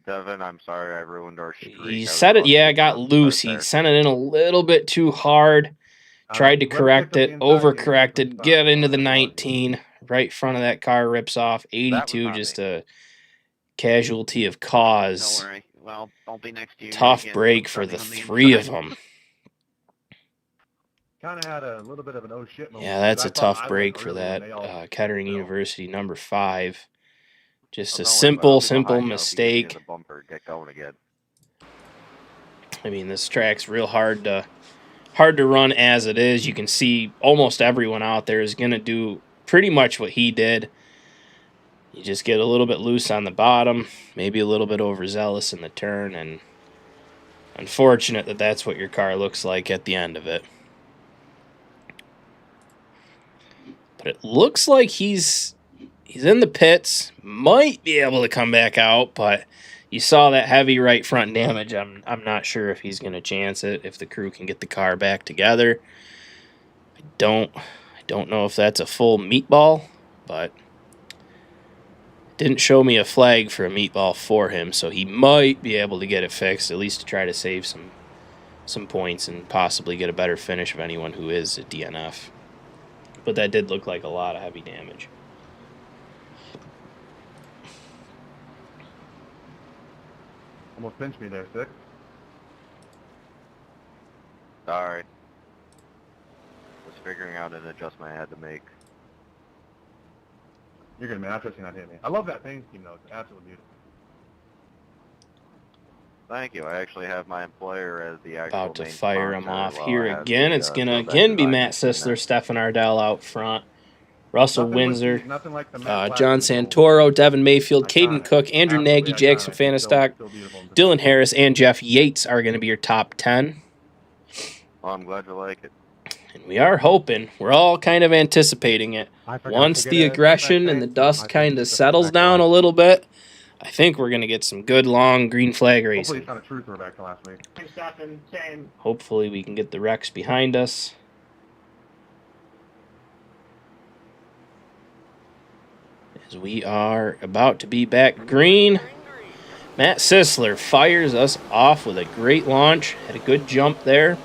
Devin, I'm sorry I ruined our streak. He I was said it, about to yeah, put got something loose. right He there. sent it in a little bit too hard. Tried to whoever correct picked up it, the inside gate overcorrected, was get into fine. the 19. Right front of that car rips off. 82, not just me. a casualty of Don't cause. worry. Well, I'll be next to you. Tough again, break for the starting on the 3 of inside. them. Kind of had a little bit of an oh shit moment. Yeah, that's a because I thought tough I break went for early when that they all Kettering fell. University number 5. Just Oh, a don't worry about it. simple I'll be behind you. I'll be mistake. in the bumper. Get going again. I mean, this track's real hard to run as it is. You can see almost everyone out there is going to do pretty much what he did. You just get a little bit loose on the bottom, maybe a little bit overzealous in the turn, and unfortunate that that's what your car looks like at the end of it. But it looks like he's in the pits, might be able to come back out, but you saw that heavy right front damage. I'm not sure if he's going to chance it, if the crew can get the car back together. I don't know if that's a full meatball, but it didn't show me a flag for a meatball for him, so he might be able to get it fixed, at least to try to save some points and possibly get a better finish of anyone who is a DNF. But that did look like a lot of heavy damage. Almost pinched me there, 6. Sorry. Was figuring out an adjustment I had to make. You're good, man. I trust you not hitting me. I love that paint scheme, though. It's absolutely beautiful. Thank you. I actually have my employer as the actual About to main fire him sponsor, off while here I have again. the, It's going to Throwback again be design Matt team Sisler, there. Stefan Ardell out front. Russell Nothing Windsor, nothing like the matte John plastic Santoro, Devin Mayfield, gold. Caden Iconic. Cook, Andrew Absolutely Nagy, Jackson iconic. So Fanistock, beautiful in Dylan Harris, and Jeff Yates are going to be your top 10. Well, I'm glad you like it. And we are hoping, we're all kind of anticipating it. I forgot Once to the get a aggression throwback and the paint, dust I think kind of it's a settles throwback down a last little bit, I think we're going to get some good long green flag Hopefully racing. it's not a true throwback to last week. Hopefully we can get the wrecks behind us. As we are about to be back green. Matt Sisler fires us off with a great launch. Had a good jump there.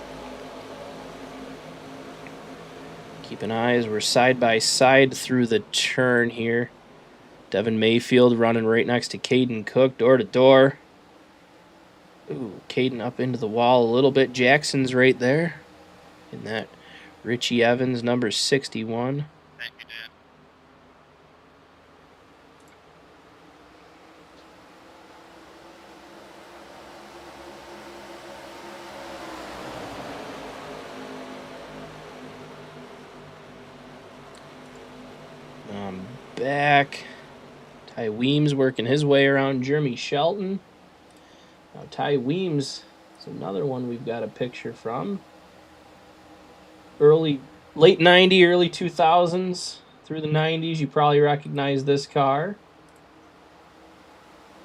Keep an eye as we're side by side through the turn here. Devin Mayfield running right next to Caden Cook, door to door. Ooh, Caden up into the wall a little bit. Jackson's right there. And that Richie Evans, number 61. Thank you, Dad. Back. Ty Weems working his way around Jeremy Shelton. Now Ty Weems is another one we've got a picture from. Late 90s, early 2000s, through the 90s, you probably recognize this car.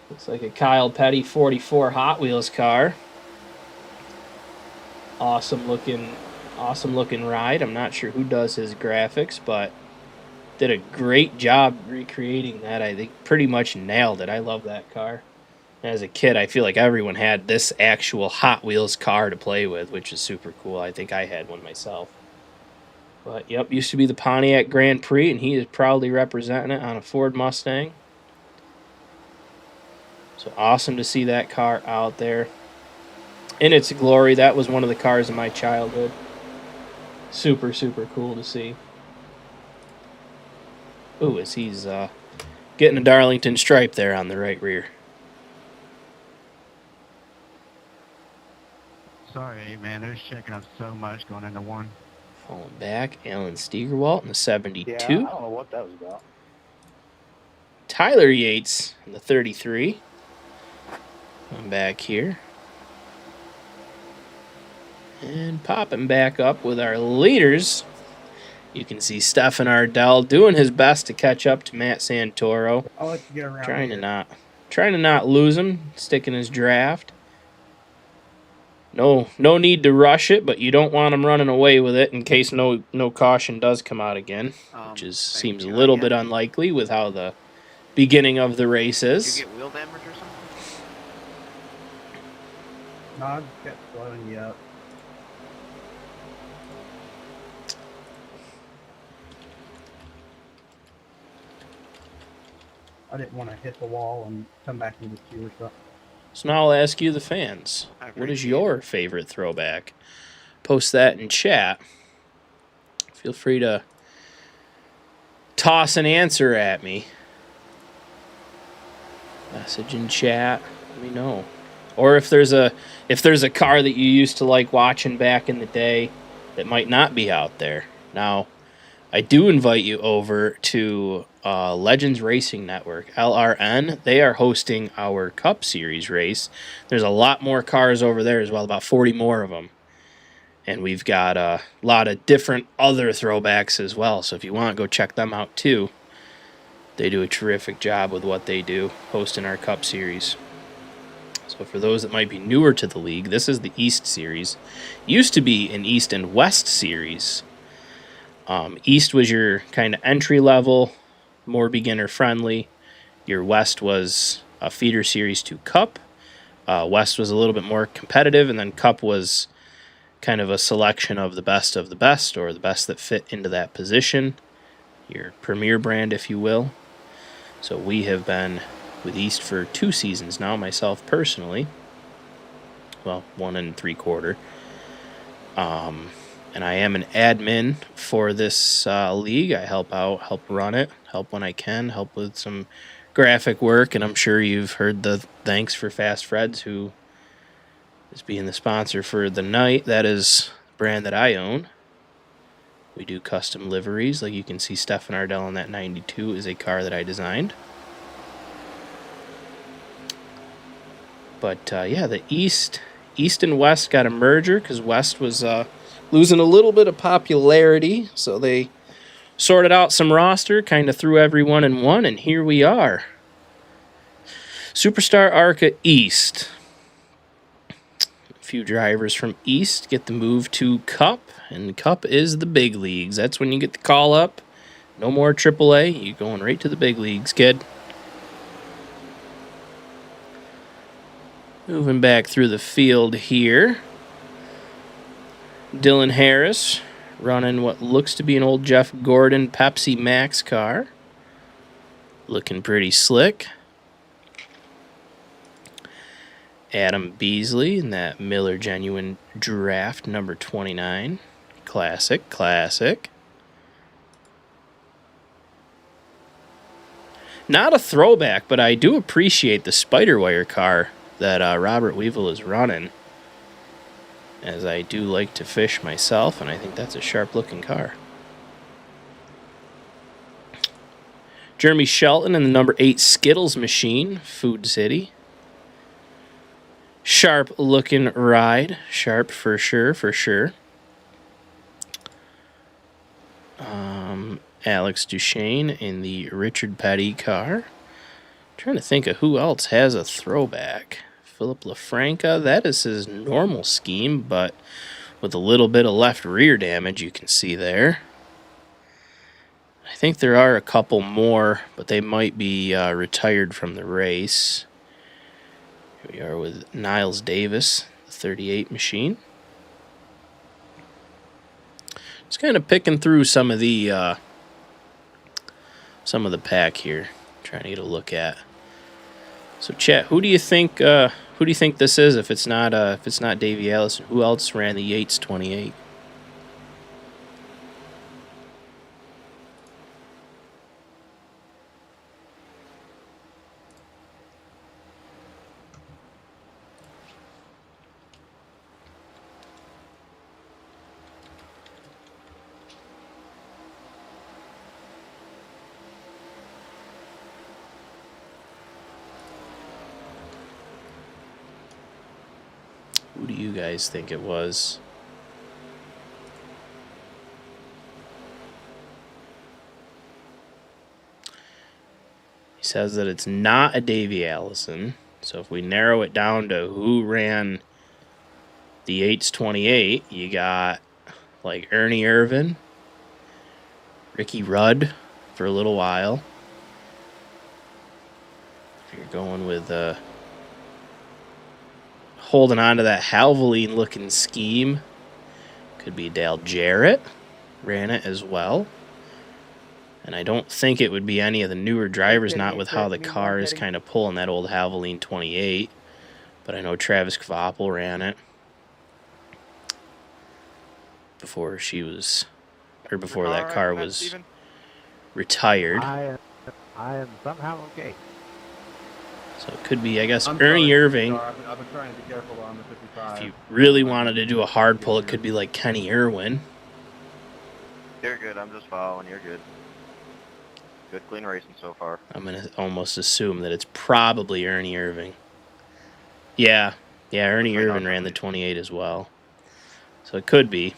Looks like a Kyle Petty 44 Hot Wheels car. Awesome looking ride. I'm not sure who does his graphics, but did a great job recreating that. I think pretty much nailed it. I love that car. As a kid, I feel like everyone had this actual Hot Wheels car to play with, which is super cool. I think I had one myself. But, yep, used to be the Pontiac Grand Prix, and he is proudly representing it on a Ford Mustang. So awesome to see that car out there. In its glory, that was one of the cars of my childhood. Super, super cool to see. Ooh, as he's getting a Darlington stripe there on the right rear. Sorry, man. They're checking up so much going into one. Falling back, Alan Steigerwalt in the 72. Yeah, I don't know what that was about. Tyler Yates in the 33. I'm back here. And popping back up with our leaders. You can see Stefan Ardell doing his best to catch up to Matt Santoro. I'll let you get around Trying here. to not lose him, sticking his draft. No need to rush it, but you don't want him running away with it in case no caution does come out again, which seems a little bit unlikely with how the beginning of the race is. Did you get wheel damage or something? No, I just kept slowing you up. I didn't want to hit the wall and come back into queue or something. So now I'll ask you, the fans, what is your favorite throwback? Post that in chat. Feel free to toss an answer at me. Message in chat. Let me know. Or if there's a car that you used to like watching back in the day that might not be out there. Now, I do invite you over to Legends Racing Network, LRN. They are hosting our Cup Series race. There's a lot more cars over there as well, about 40 more of them. And we've got a lot of different other throwbacks as well. So if you want, go check them out too. They do a terrific job with what they do, hosting our Cup Series. So for those that might be newer to the league, this is the East Series. Used to be an East and West Series. East was your kind of entry level, more beginner friendly. Your West was a feeder series to Cup. West was a little bit more competitive, and then Cup was kind of a selection of the best, or the best that fit into that position. Your premier brand, if you will. So we have been with East for 2 seasons now, myself personally. Well, 1 3/4. And I am an admin for this league. I help out, help run it, help when I can, help with some graphic work. And I'm sure you've heard the thanks for Fast Freds, who is being the sponsor for the night. That is the brand that I own. We do custom liveries. Like you can see, Stefan Ardell on that 92 is a car that I designed. But yeah, the East and West got a merger because West was losing a little bit of popularity. So they sorted out some roster, kind of threw everyone in one, and here we are. Superstar ARCA EAST. A few drivers from East get the move to Cup, and Cup is the big leagues. That's when you get the call up. No more AAA. You're going right to the big leagues, kid. Moving back through the field here. Dylan Harris running what looks to be an old Jeff Gordon Pepsi Max car. Looking pretty slick. Adam Beasley in that Miller Genuine Draft number 29. Classic. Not a throwback, but I do appreciate the Spiderwire car that Robert Weevil is running, as I do like to fish myself, and I think that's a sharp-looking car. Jeremy Shelton in the number 8 Skittles machine, Food City. Sharp-looking ride. Sharp for sure. Alex Duchesne in the Richard Petty car. Trying to think of who else has a throwback. Philip LaFranca, that is his normal scheme, but with a little bit of left rear damage you can see there. I think there are a couple more, but they might be retired from the race. Here we are with Niles Davis, the 38 machine. Just kind of picking through some of the pack here, trying to get a look at. So, chat, who do you think this is? If it's not Davey Allison, who else ran the Yates 28? Who do you guys think it was? He says that it's not a Davey Allison. So if we narrow it down to who ran the Yates 28, you got like Ernie Irvin, Ricky Rudd for a little while. If you're going with holding on to that Halvoline looking scheme, could be Dale Jarrett, ran it as well. And I don't think it would be any of the newer drivers, not with how the car is kind of pulling that old Havoline 28. But I know Travis Kvapil ran it before she was, or before that car was retired. I am somehow okay. So it could be, I guess, I'm Ernie sorry, Irving. I've been trying to be careful on the 55. If you really wanted to do a hard pull, it could be like Kenny Irwin. You're good. I'm just following. You're good. Good, clean racing so far. I'm going to almost assume that it's probably Ernie Irving. Yeah, Ernie Irvin ran the 28 as well. So it could be.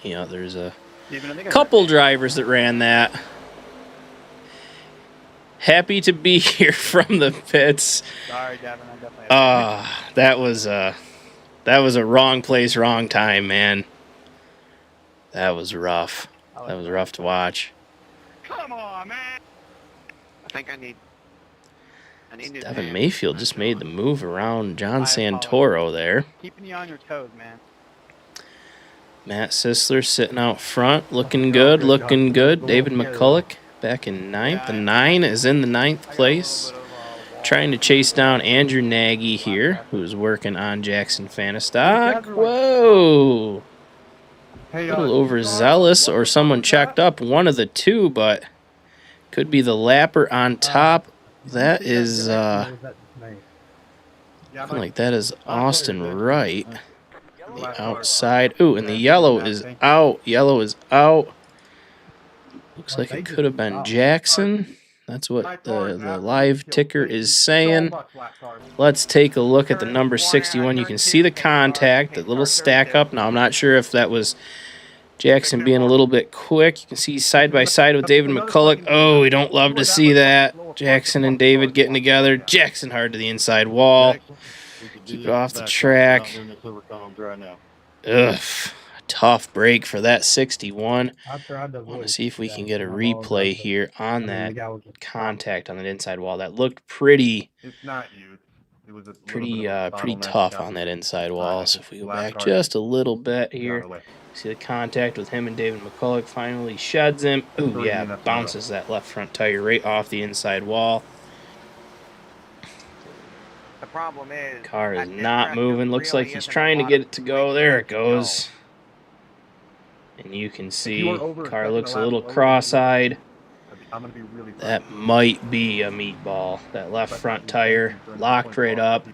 Yeah, there's a couple drivers that ran that. Happy to be here from the pits. Sorry, Devin. I definitely. That was a wrong place, wrong time, man. That was rough. That was rough to watch. Come on, man. I think I need new Devin hands. Mayfield just made the move around John Santoro there. Keeping you on your toes, man. Matt Sisler sitting out front, looking good, looking good. David McCulloch back in ninth. The 9 is in the 9th place. Trying to chase down Andrew Nagy here, who's working on Jackson Fanistock. Whoa! A little overzealous, or someone checked up, one of the two, but could be the lapper on top. That is, looking like that is Austin Wright. The outside. Ooh, and the yellow is out. Yellow is out. Looks like it could have been Jackson. That's what the live ticker is saying. Let's take a look at the number 61. You can see the contact, the little stack up. Now, I'm not sure if that was Jackson being a little bit quick. You can see side by side with David McCulloch. Oh, we don't love to see that. Jackson and David getting together. Jackson hard to the inside wall. Keep it off the track. Ugh. Tough break for that 61. I want to see if we can get a replay here on that contact on that inside wall. That looked pretty tough on that inside wall. So if we go back just a little bit here, see the contact with him and David McCulloch. Finally sheds him. Ooh, yeah, bounces that left front tire right off the inside wall. The problem is, car is not moving. Looks like he's trying to get it to go. There it goes. And you can see the car looks a little cross-eyed. That might be a meatball. That left front tire locked right up.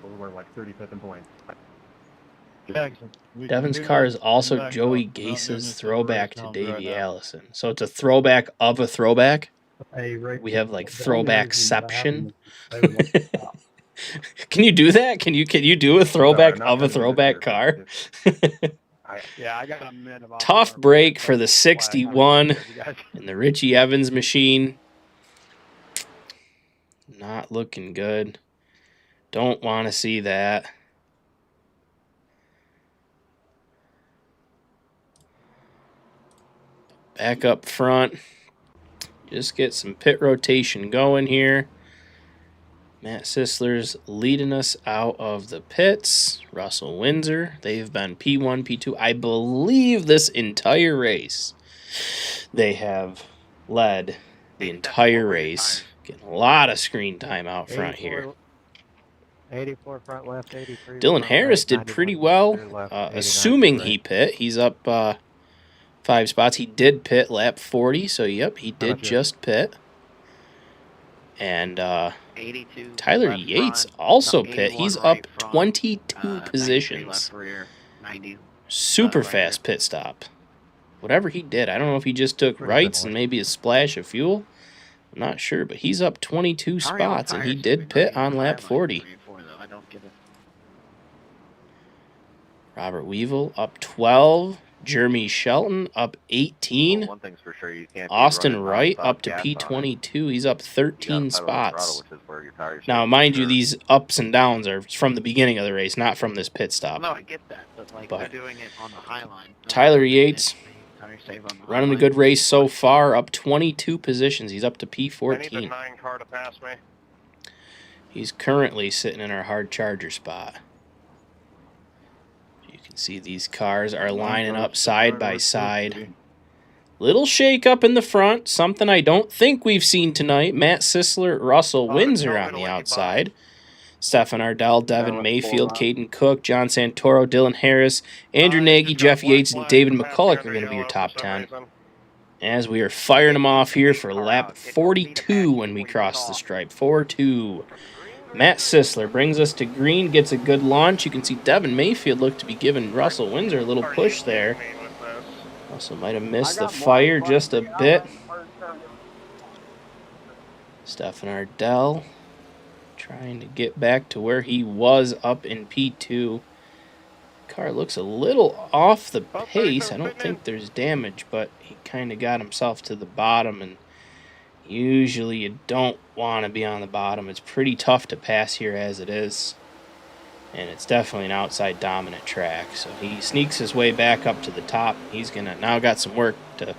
Devin's car is also Joey Gase's throwback to Davey Allison. So it's a throwback of a throwback. We have like throwbackception. Can you do that? Can you do a throwback of a throwback car? Yeah, I got a minute of Tough break for the 61 in the Richie Evans machine. Not looking good. Don't want to see that. Back up front. Just get some pit rotation going here. Matt Sisler's leading us out of the pits. Russell Windsor, they've been P1, P2. I believe this entire race, they have led the entire race. Getting a lot of screen time out front here. 84 front left, 83. Dylan Harris did pretty well, assuming he pit. He's up 5 spots. He did pit lap 40, so yep, he did just pit. And Tyler Yates also pit. He's up 22 positions. Super fast pit stop. Whatever he did, I don't know if he just took rights and maybe a splash of fuel. I'm not sure, but he's up 22 spots, and he did pit on lap 40. Robert Weevil up 12. Jeremy Shelton up 18. Well, one thing's for sure, you can't Austin Wright up to P22. He's up 13 spots. Now, mind you, these ups and downs are from the beginning of the race, not from this pit stop. No, I get that, but like they're doing it on the high line. Tyler Yates running a good race so far, up 22 positions. He's up to P14. He's currently sitting in our hard charger spot. See, these cars are lining up side by side. Little shake up in the front, something I don't think we've seen tonight. Matt Sisler, Russell Windsor on the outside. Stefan Ardell, Devin Mayfield, Caden Cook, John Santoro, Dylan Harris, Andrew Nagy, Jeff Yates, and David McCulloch are going to be your top 10. As we are firing them off here for lap 42 when we cross the stripe. 4-2. Matt Sisler brings us to green, gets a good launch. You can see Devin Mayfield look to be giving Russell Windsor a little push there. Russell might have missed the fire just a bit. Stefan Ardell trying to get back to where he was up in P2. Car looks a little off the pace. I don't think there's damage, but he kind of got himself to the bottom, and usually you don't want to be on the bottom. It's pretty tough to pass here as it is, and it's definitely an outside dominant track. So he sneaks his way back up to the top. He's gonna now got some work to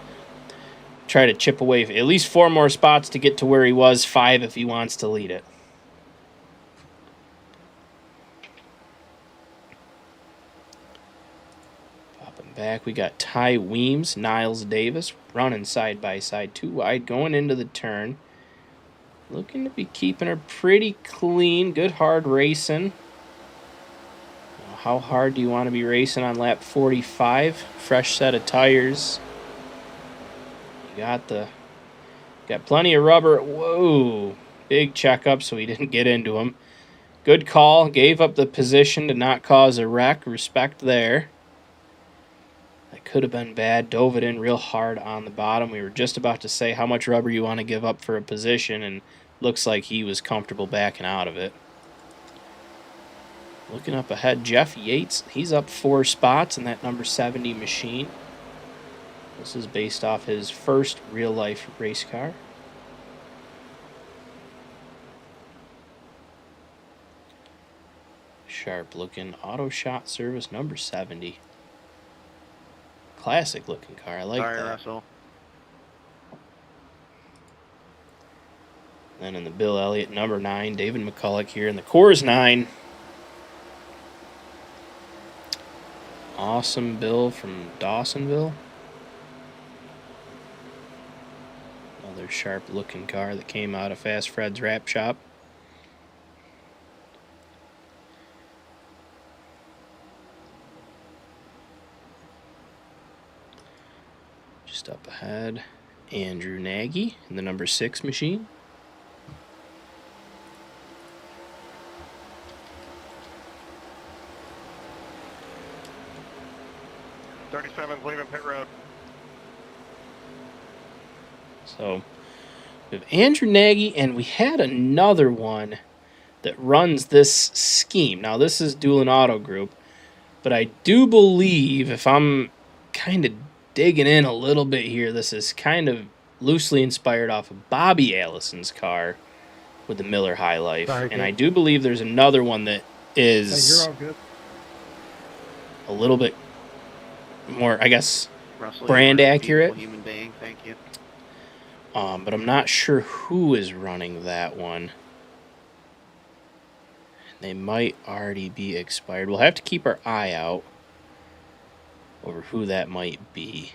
try to chip away at least 4 more spots to get to where he was, 5 if he wants to lead it. Back we got Ty Weems, Niles Davis running side by side, 2 wide going into the turn. Looking to be keeping her pretty clean. Good hard racing. How hard do you want to be racing on lap 45? Fresh set of tires. You got plenty of rubber. Whoa, big checkup, so he didn't get into him. Good call. Gave up the position to not cause a wreck. Respect there. Could have been bad. Dove it in real hard on the bottom. We were just about to say how much rubber you want to give up for a position, and looks like he was comfortable backing out of it. Looking up ahead, Jeff Yates. He's up 4 spots in that number 70 machine. This is based off his first real-life race car. Sharp-looking auto shot service number 70. Classic looking car. I like that. Russell. Then in the Bill Elliott number 9, David McCulloch here in the Coors 9. Awesome Bill from Dawsonville. Another sharp looking car that came out of Fast Fred's Wrap Shop. Just up ahead, Andrew Nagy in the number 6 machine. Leaving pit road. So we have Andrew Nagy, and we had another one that runs this scheme. Now this is Doolin Auto Group, but I do believe, if I'm kind of digging in a little bit here, this is kind of loosely inspired off of Bobby Allison's car with the Miller High Life. And I do believe there's another one that is a little bit more, I guess, Russell, brand accurate. Human being, thank you. But I'm not sure who is running that one. They might already be expired. We'll have to keep our eye out over who that might be.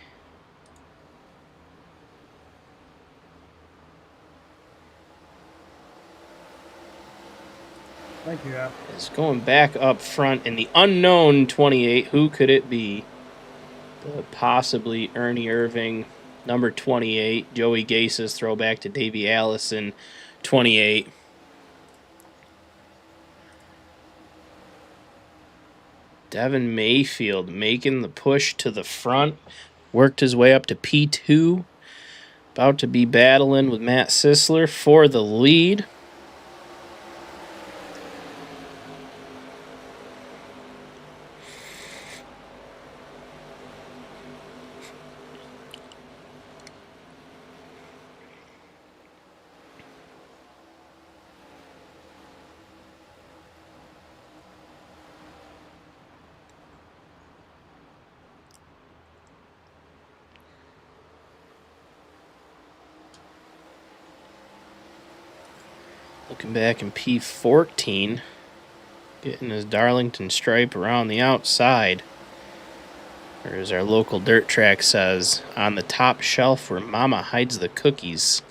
Thank you, Al. It's going back up front in the unknown 28. Who could it be? Possibly Ernie Irving, number 28. Joey Gase's throwback to Davey Allison, 28. Devin Mayfield making the push to the front. Worked his way up to P2. About to be battling with Matt Sisler for the lead. Looking back in P14, getting his Darlington stripe around the outside. Or as our local dirt track says, on the top shelf where Mama hides the cookies.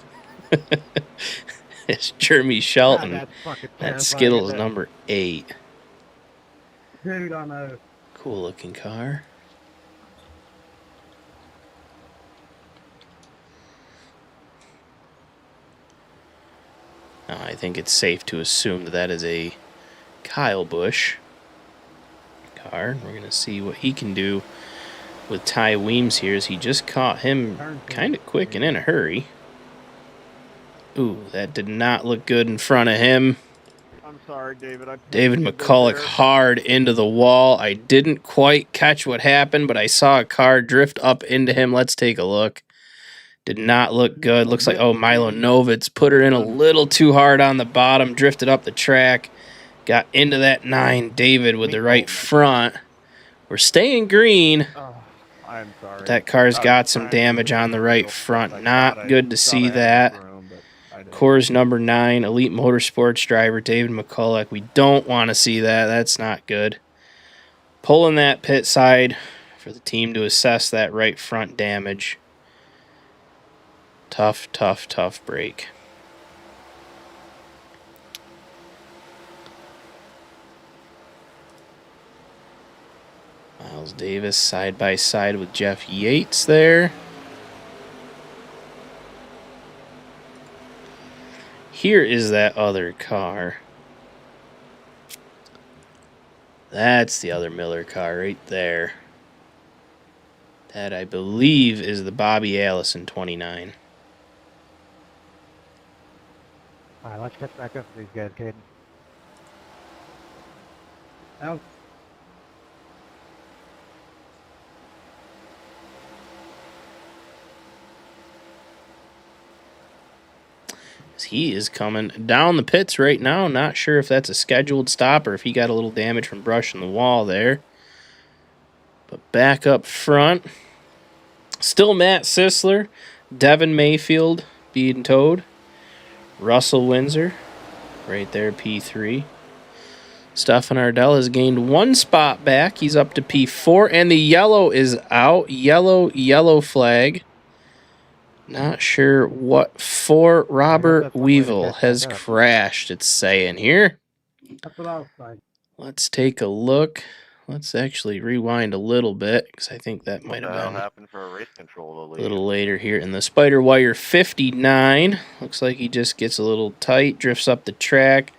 It's Jeremy Shelton. that's fucking That's terrifying, Skittles isn't it? number 8. Dude, I know. Cool looking car. Now, I think it's safe to assume that that is a Kyle Busch car. We're going to see what he can do with Ty Weems here, as he just caught him kind of quick and in a hurry. Ooh, that did not look good in front of him. I'm sorry, David. David McCulloch hard into the wall. I didn't quite catch what happened, but I saw a car drift up into him. Let's take a look. Did not look good. Looks like, oh, Milo Novitz put her in a little too hard on the bottom, drifted up the track, got into that 9. David with the right front. We're staying green. I'm sorry. That car's got some damage on the right front. Not good to see that. Coors number 9, Elite Motorsports driver David McCulloch. We don't want to see that. That's not good. Pulling that pit side for the team to assess that right front damage. Tough, tough, tough break. Miles Davis side by side with Jeff Yates there. Here is that other car. That's the other Miller car right there. That, I believe, is the Bobby Allison 29. All right, let's catch back up with these guys, Caden. Now, He is coming down the pits right now. Not sure if that's a scheduled stop or if he got a little damage from brushing the wall there. But back up front, still Matt Sisler, Devin Mayfield being towed, Russell Windsor right there, P3. Stefan Ardell has gained 1 spot back. He's up to P4, and the yellow is out. Yellow flag. Not sure what for. Robert Weevil has crashed, it's saying here. that's what I was saying. Let's take a look. Let's actually rewind a little bit, because I think that might have That'll been happen for a race control a little later here in the Spider Wire 59. Looks like he just gets a little tight, drifts up the track.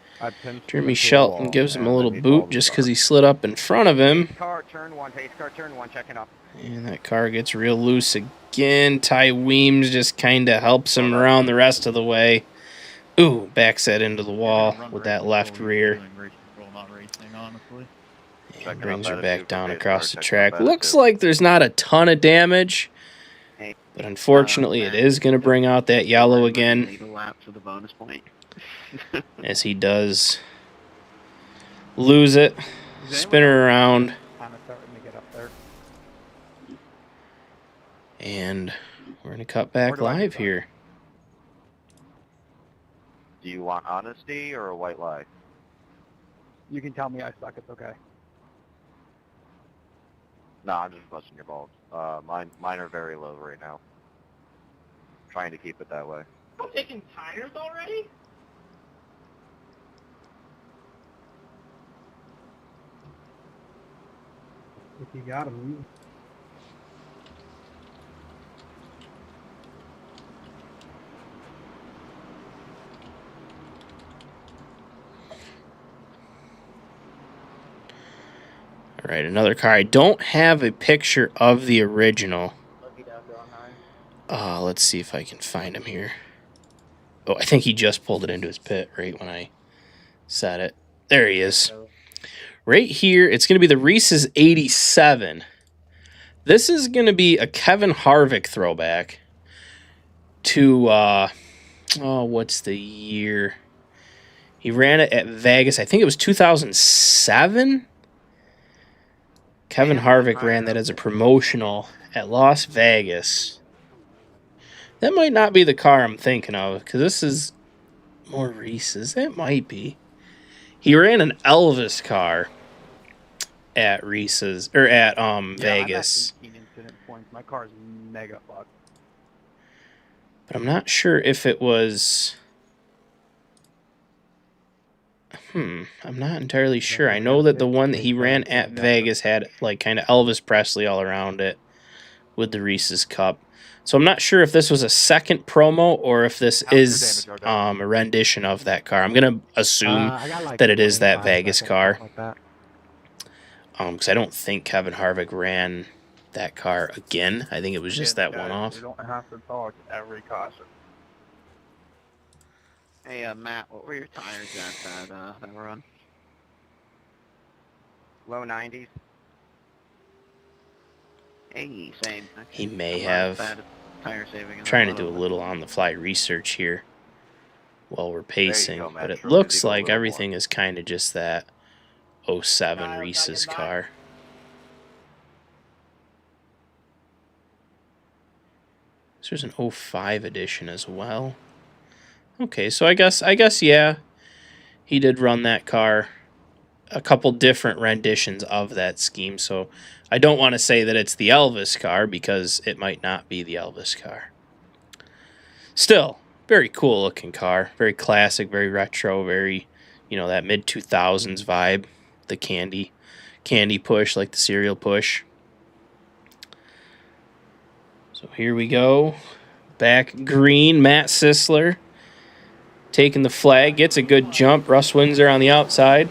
Jeremy Shelton gives him a little boot just because he slid up in front of him. Car, turn 1, pace car, turn 1, checking up. And that car gets real loose again. Ty Weems just kind of helps him around the rest of the way. Ooh, backs that into the wall with that left rear. And brings her back down across the track. Looks like there's not a ton of damage, but unfortunately it is going to bring out that yellow again, as he does lose it. Spin her around. Kind of starting to get up there. And we're going to cut back live here. Do you want honesty or a white lie? You can tell me I suck, it's okay. No, I'm just busting your balls. Mine are very low right now. Trying to keep it that way. I'm taking tires already? If you got them, All right, another car. I don't have a picture of the original. Let's see if I can find him here. Oh, I think he just pulled it into his pit right when I said it. There he is. Right here, it's going to be the Reese's 87. This is going to be a Kevin Harvick throwback to, what's the year? He ran it at Vegas. I think it was 2007. Kevin Harvick ran that as a promotional at Las Vegas. That might not be the car I'm thinking of, because this is more Reese's. It might be. He ran an Elvis car at Reese's or at Vegas. I'm at 18 incident points. My car's mega fucked. But I'm not sure if it was. I'm not entirely sure. I know that the one that he ran at Vegas had like kind of Elvis Presley all around it with the Reese's Cup. So I'm not sure if this was a second promo or if this is a rendition of that car. I'm gonna assume that it is that Vegas car. Because I don't think Kevin Harvick ran that car again. I think it was just that one off. You don't have to talk every caution. Hey, Matt, what were your tires at that run? Low 90s. Hey, same. He may have. Tire saving. Trying to do a little on-the-fly research here while we're pacing, but it looks like everything is kind of just that 07 Reese's car. So there's an 05 edition as well. Okay, so I guess yeah, he did run that car. A couple different renditions of that scheme, so I don't want to say that it's the Elvis car because it might not be the Elvis car. Still, very cool looking car, very classic, very retro, very, you know, that mid 2000s vibe, the candy push, like the cereal push. So here we go, back green, Matt Sisler taking the flag, gets a good jump. Russ Windsor on the outside.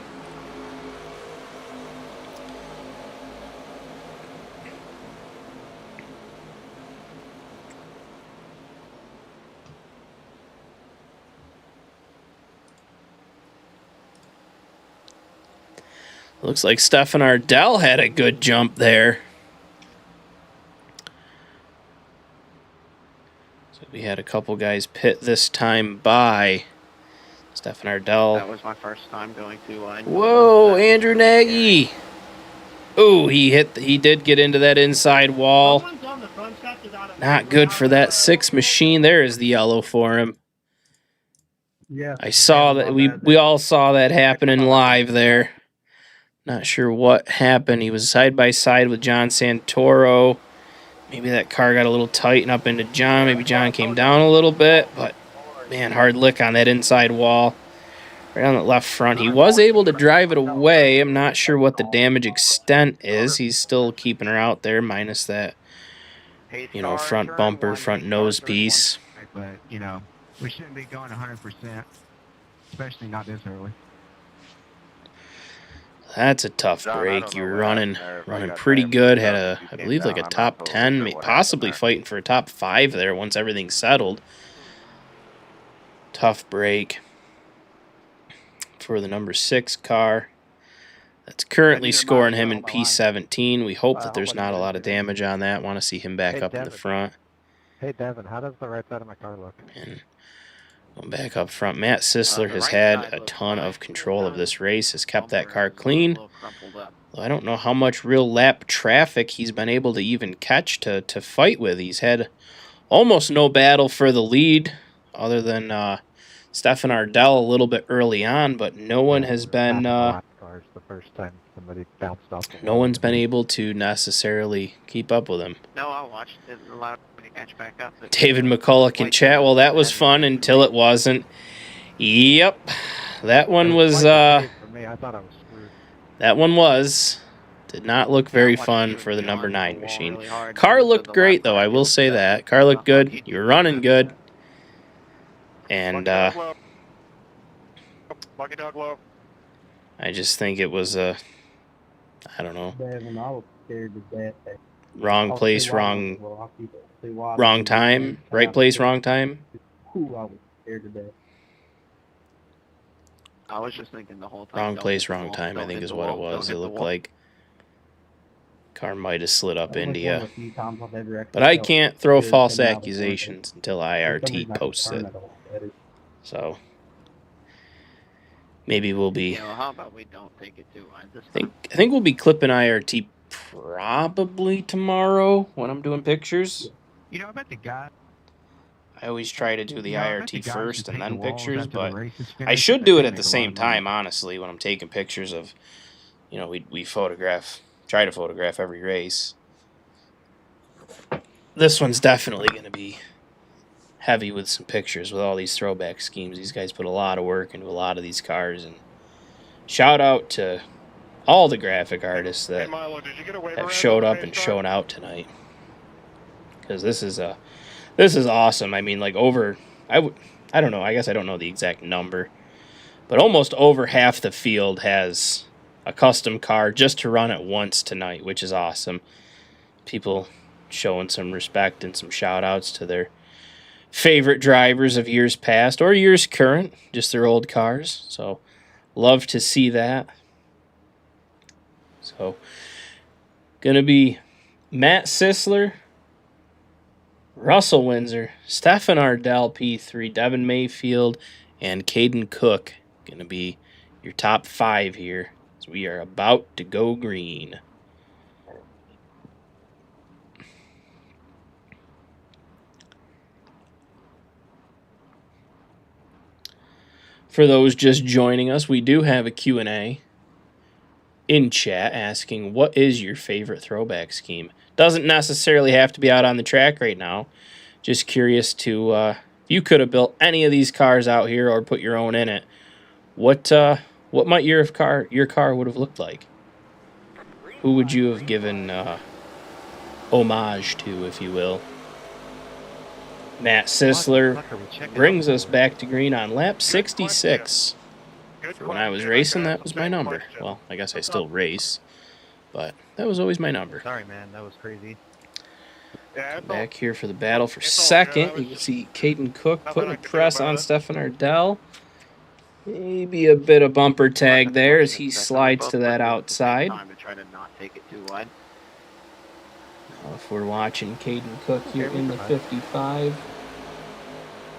Looks like Stefan Ardell had a good jump there. So we had a couple guys pit this time by Stefan Ardell. That was my first time going to. Whoa, Andrew Nagy! Oh, he did get into that inside wall. Not good for that 6 machine. There is the yellow for him. Yeah. I saw that. We all saw that happening live there. Not sure what happened. He was side by side with John Santoro. Maybe that car got a little tight and up into John. Maybe John came down a little bit, but man, hard lick on that inside wall. Right on the left front. He was able to drive it away. I'm not sure what the damage extent is. He's still keeping her out there, minus that, you know, front bumper, front nose piece. But, you know, we shouldn't be going 100%, especially not this early. That's a tough break. You were running pretty good. Had a, I believe, like a top 10, possibly fighting for a top 5 there once everything settled. Tough break for the number 6 car. That's currently scoring him in P17. We hope that there's not a lot of damage on that. Want to see him back up in the front. Hey, Devin, how does the right side of my car look? And going back up front, Matt Sisler has had a ton of control of this race, has kept that car clean. I don't know how much real lap traffic he's been able to even catch to fight with. He's had almost no battle for the lead other than Stefan Ardell a little bit early on, but no one has been the first time somebody bounced off. No one's been able to necessarily keep up with him. No, I watched it and allowed me to catch back up. David McCulloch in chat. Well, that was fun until it wasn't. Yep, that one was. For me, I thought I was screwed. That one was. Did not look very fun for the number 9 machine. Car looked great though. I will say that. Car looked good. You were running good. And I just think it was a, I don't know, wrong place, wrong time, right place, wrong time. I was just thinking the whole time. Wrong place, wrong time, I think is what it was. It looked like car might have slid up into you. But I can't throw false accusations until IRT posts it. So maybe we'll be. How about we don't take it too wide this time? I think we'll be clipping IRT probably tomorrow when I'm doing pictures. You know, I bet the guy. I always try to do the IRT first and then pictures, but I should do it at the same time, honestly, when I'm taking pictures of you know, we try to photograph every race. This one's definitely going to be heavy with some pictures with all these throwback schemes. These guys put a lot of work into a lot of these cars, and shout out to all the graphic artists that have showed up and shown out tonight, because this is awesome. I mean, like I don't know, I guess I don't know the exact number, but almost over half the field has a custom car just to run it once tonight, which is awesome. People showing some respect and some shout outs to their favorite drivers of years past or years current, just their old cars. So love to see that. So gonna be Matt Sisler, Russell Windsor, Stefan Ardell P3, Devin Mayfield, and Caden Cook gonna be your top 5 here. So we are about to go green. For those just joining us, we do have a Q&A in chat asking, what is your favorite throwback scheme? Doesn't necessarily have to be out on the track right now. Just curious to, if you could have built any of these cars out here or put your own in it, what might your car would have looked like? Who would you have given homage to, if you will? Matt Sisler brings us back to green on lap 66. For when I was racing, that was my number. Well, I guess I still race, but that was always my number. Sorry, man. That was crazy. Back here for the battle for second. You can see Caden Cook putting a press on Stefan Ardell. Maybe a bit of bumper tag there as he slides to that outside. If we're watching Caden Cook here in the 55,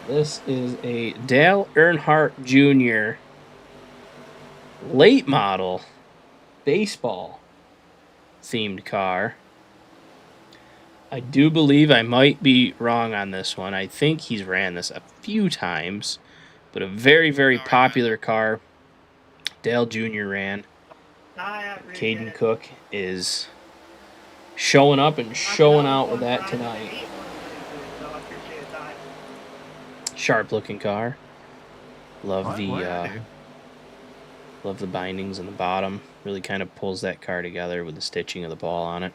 this is a Dale Earnhardt Jr. late model baseball themed car. I do believe I might be wrong on this one. I think he's ran this a few times, but a very, very popular car Dale Jr. ran. Caden Cook is showing up and showing out with that tonight. Sharp looking car. Love the bindings in the bottom. Really kind of pulls that car together with the stitching of the ball on it.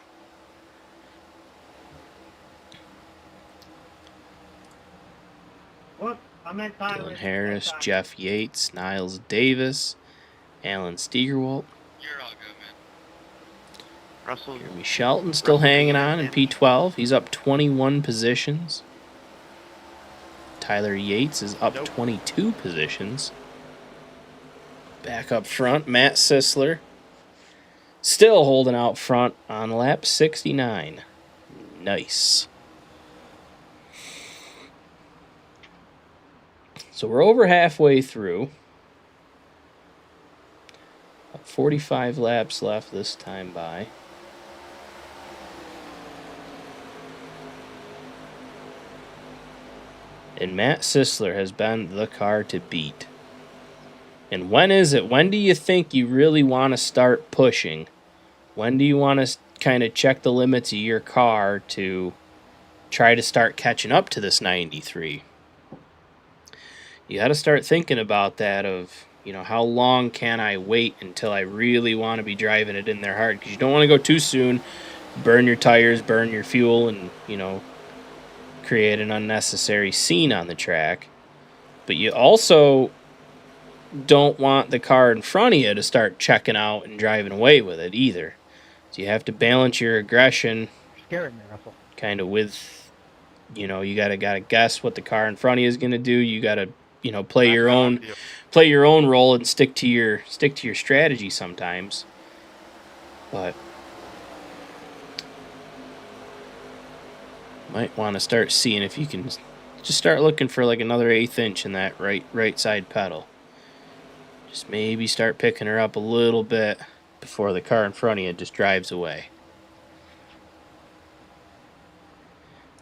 Dylan Harris, Jeff Yates, Niles Davis, Alan Steigerwalt. You're all good, man. Russell. Jeremy Shelton still hanging on in P12. He's up 21 positions. Tyler Yates is up 22 positions. Back up front, Matt Sisler. Still holding out front on lap 69. Nice. So we're over halfway through. 45 laps left this time by. And Matt Sisler has been the car to beat. And when is it? When do you think you really want to start pushing? When do you want to kind of check the limits of your car to try to start catching up to this 93? You got to start thinking about that of, you know, how long can I wait until I really want to be driving it in there hard? Because you don't want to go too soon, burn your tires, burn your fuel, and, you know, create an unnecessary scene on the track. But you also don't want the car in front of you to start checking out and driving away with it either. So you have to balance your aggression kind of with, you know, you gotta guess what the car in front of you is gonna do. You gotta, you know, play your own role and stick to your strategy sometimes. But might want to start seeing if you can just start looking for like another 1/8 inch in that right side pedal. Just maybe start picking her up a little bit before the car in front of you just drives away.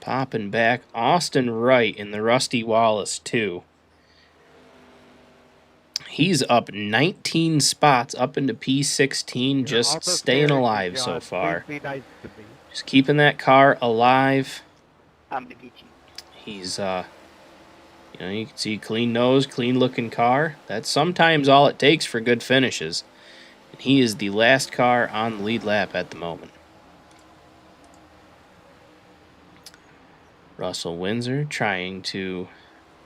Popping back, Austin Wright in the Rusty Wallace 2. He's up 19 spots up into P16, just staying alive so far. Just keeping that car alive. He's, you know, you can see clean nose, clean looking car. That's sometimes all it takes for good finishes. And he is the last car on the lead lap at the moment. Russell Windsor trying to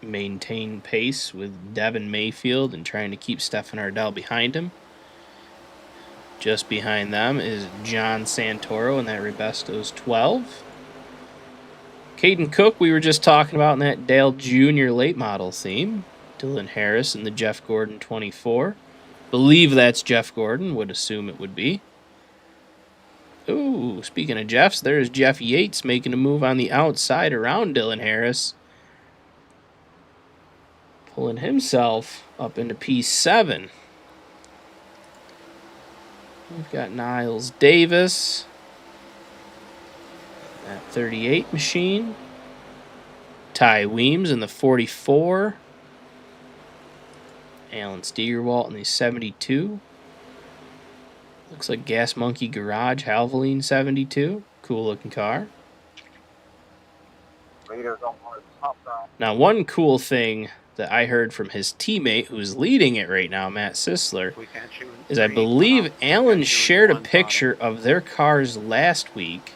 maintain pace with Devin Mayfield and trying to keep Stefan Ardell behind him. Just behind them is John Santoro in that Rebestos 12. Caden Cook, we were just talking about in that Dale Jr. late model theme. Dylan Harris in the Jeff Gordon 24. Believe that's Jeff Gordon, would assume it would be. Ooh, speaking of Jeffs, there's Jeff Yates making a move on the outside around Dylan Harris. Pulling himself up into P7. We've got Niles Davis. That 38 machine. Ty Weems in the 44. Alan Steigerwalt in the 72. Looks like Gas Monkey Garage Halvoline 72. Cool looking car. Now, one cool thing that I heard from his teammate who's leading it right now, Matt Sisler, is I believe Alan shared a picture of their cars last week.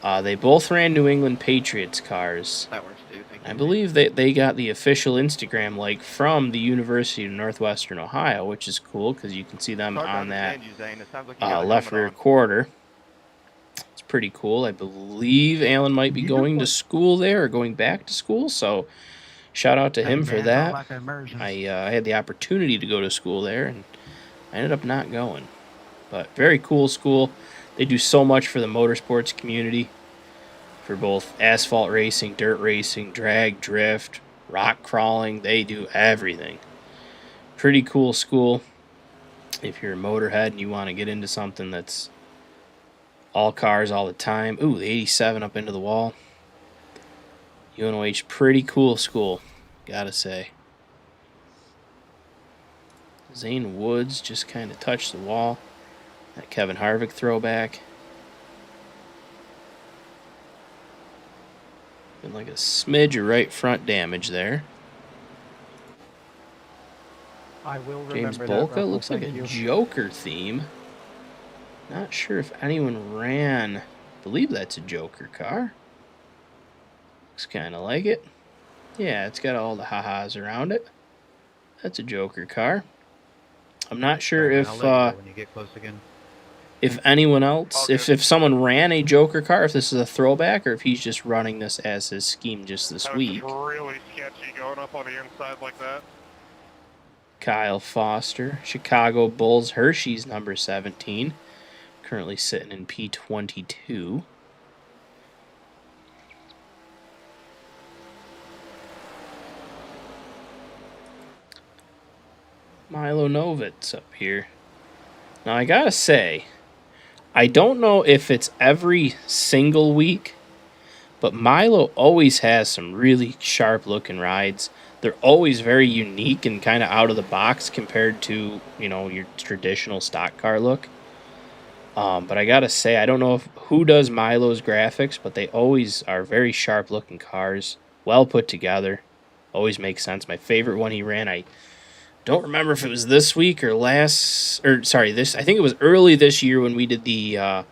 They both ran New England Patriots cars. That works too. I believe that they got the official Instagram like from the University of Northwestern Ohio, which is cool because you can see them on that left rear quarter. It's pretty cool. I believe Alan might be going to school there or going back to school, so shout out to him for that. I had the opportunity to go to school there, and I ended up not going. But very cool school. They do so much for the motorsports community, for both asphalt racing, dirt racing, drag, drift, rock crawling. They do everything. Pretty cool school. If you're a motorhead and you want to get into something that's all cars all the time. Ooh, the 87 up into the wall. UNOH, pretty cool school, gotta say. Zane Woods just kind of touched the wall. That Kevin Harvick throwback. Been like a smidge of right front damage there. I will James remember Bolka looks like a Joker theme. Not sure if anyone ran. I believe that's a Joker car. Looks kind of like it. Yeah, it's got all the ha-has around it. That's a Joker car. I'm not sure if when you get close again. if anyone else, if someone ran a Joker car, if this is a throwback, or if he's just running this as his scheme just this week. Really sketchy going up on the inside like that. Kyle Foster, Chicago Bulls Hershey's number 17, currently sitting in P22. Milo Novitz up here. Now, I gotta say, I don't know if it's every single week, but Milo always has some really sharp-looking rides. They're always very unique and kind of out of the box compared to, you know, your traditional stock car look. But I gotta say, I don't know who does Milo's graphics, but they always are very sharp-looking cars, well put together. Always makes sense. My favorite one he ran, I don't remember if it was this week or I think it was early this year when we did the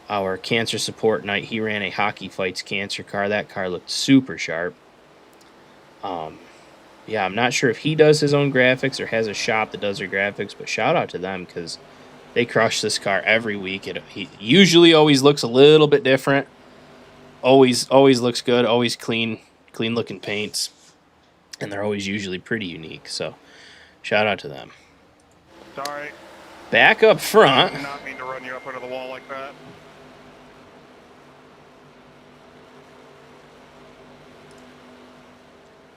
our cancer support night. He ran a Hockey Fights cancer car. That car looked super sharp. Yeah, I'm not sure if he does his own graphics or has a shop that does their graphics, but shout out to them because they crush this car every week. He usually always looks a little bit different. Always looks good. Always clean looking paints, and they're always usually pretty unique. So shout out to them. Sorry. Back up front. I did not mean to run you up under the wall like that.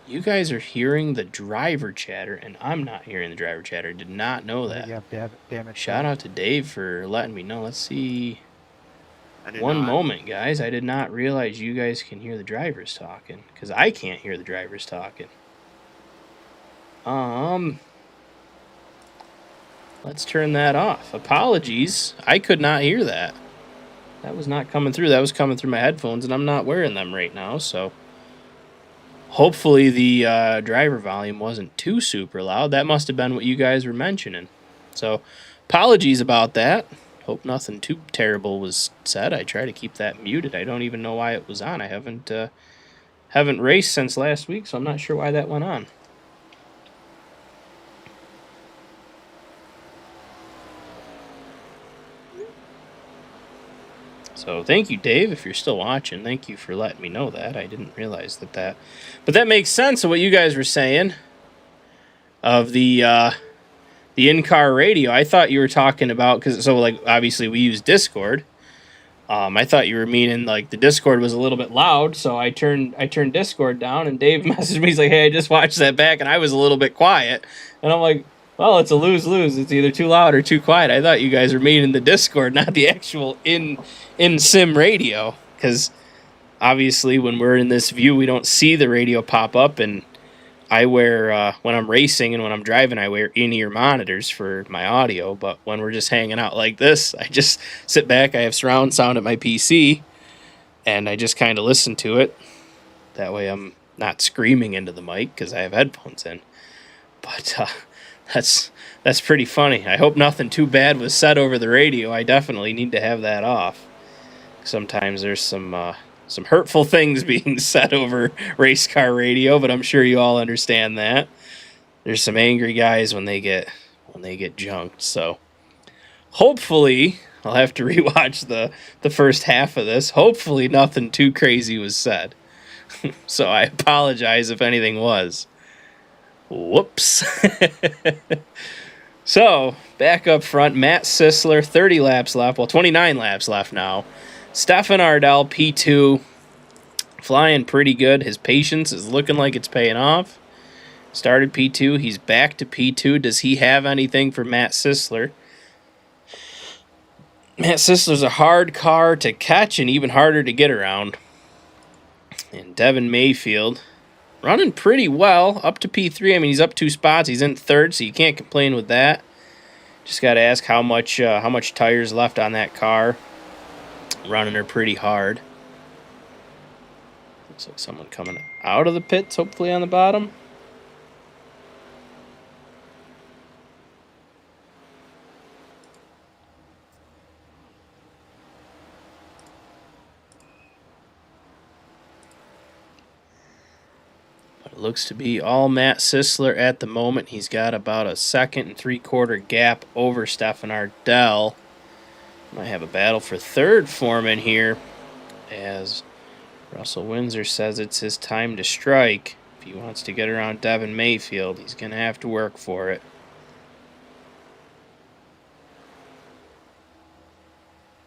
You guys are hearing the driver chatter, and I'm not hearing the driver chatter. Did not know that. Yeah, damn it. Shout out to Dave for letting me know. Let's see. One Moment, guys. I did not realize you guys can hear the drivers talking, because I can't hear the drivers talking. let's turn that off. Apologies. I could not hear that. That was not coming through. That was coming through my headphones, and I'm not wearing them right now, so hopefully the driver volume wasn't too super loud. That must have been what you guys were mentioning. So apologies about that. Hope nothing too terrible was said. I try to keep that muted. I don't even know why it was on. I haven't raced since last week, so I'm not sure why that went on. So thank you, Dave, if you're still watching. Thank you for letting me know that. I didn't realize that. But that makes sense of what you guys were saying of the in-car radio. I thought you were talking about, like, obviously we use Discord. I thought you were meaning, like, the Discord was a little bit loud, so I turned Discord down, and Dave messaged me. He's like, hey, I just watched that back, and I was a little bit quiet. And I'm like, well, it's a lose-lose. It's either too loud or too quiet. I thought you guys were meaning the Discord, not the actual in-sim radio, because obviously when we're in this view, we don't see the radio pop up, and I wear, when I'm racing and when I'm driving, I wear in-ear monitors for my audio, but when we're just hanging out like this, I just sit back, I have surround sound at my PC, and I just kind of listen to it. That way I'm not screaming into the mic, because I have headphones in. But that's pretty funny. I hope nothing too bad was said over the radio. I definitely need to have that off. Sometimes there's some hurtful things being said over race car radio, but I'm sure you all understand that. There's some angry guys when they get junked. So hopefully, I'll have to rewatch the first half of this. Hopefully nothing too crazy was said. So I apologize if anything was. Whoops. So, back up front, Matt Sisler, 30 laps left. Well, 29 laps left now. Stefan Ardell, P2, flying pretty good. His patience is looking like it's paying off. Started P2. He's back to P2. Does he have anything for Matt Sisler? Matt Sisler's a hard car to catch and even harder to get around. And Devin Mayfield running pretty well, up to P3. I mean, he's up 2 spots. He's in third, so you can't complain with that. Just got to ask how much tires left on that car. Running her pretty hard. Looks like someone coming out of the pits, hopefully on the bottom. Looks to be all Matt Sisler at the moment. He's got about a 2 3/4 gap over Stefan Ardell. Might have a battle for third for him in here, as Russell Windsor says it's his time to strike. If he wants to get around Devin Mayfield, he's going to have to work for it.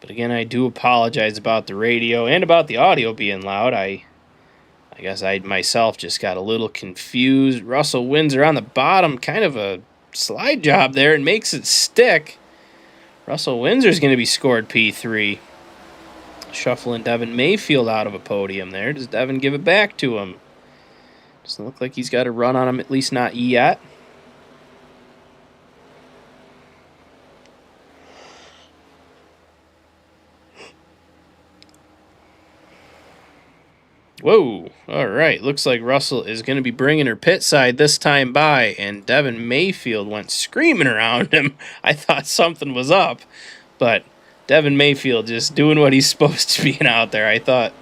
But again, I do apologize about the radio and about the audio being loud. I guess I myself just got a little confused. Russell Windsor on the bottom, kind of a slide job there, and makes it stick. Russell Windsor's going to be scored P3. Shuffling Devin Mayfield out of a podium there. Does Devin give it back to him? Doesn't look like he's got a run on him, at least not yet. Whoa, all right. Looks like Russell is going to be bringing her pit side this time by, and Devin Mayfield went screaming around him. I thought something was up, but Devin Mayfield just doing what he's supposed to be out there. I thought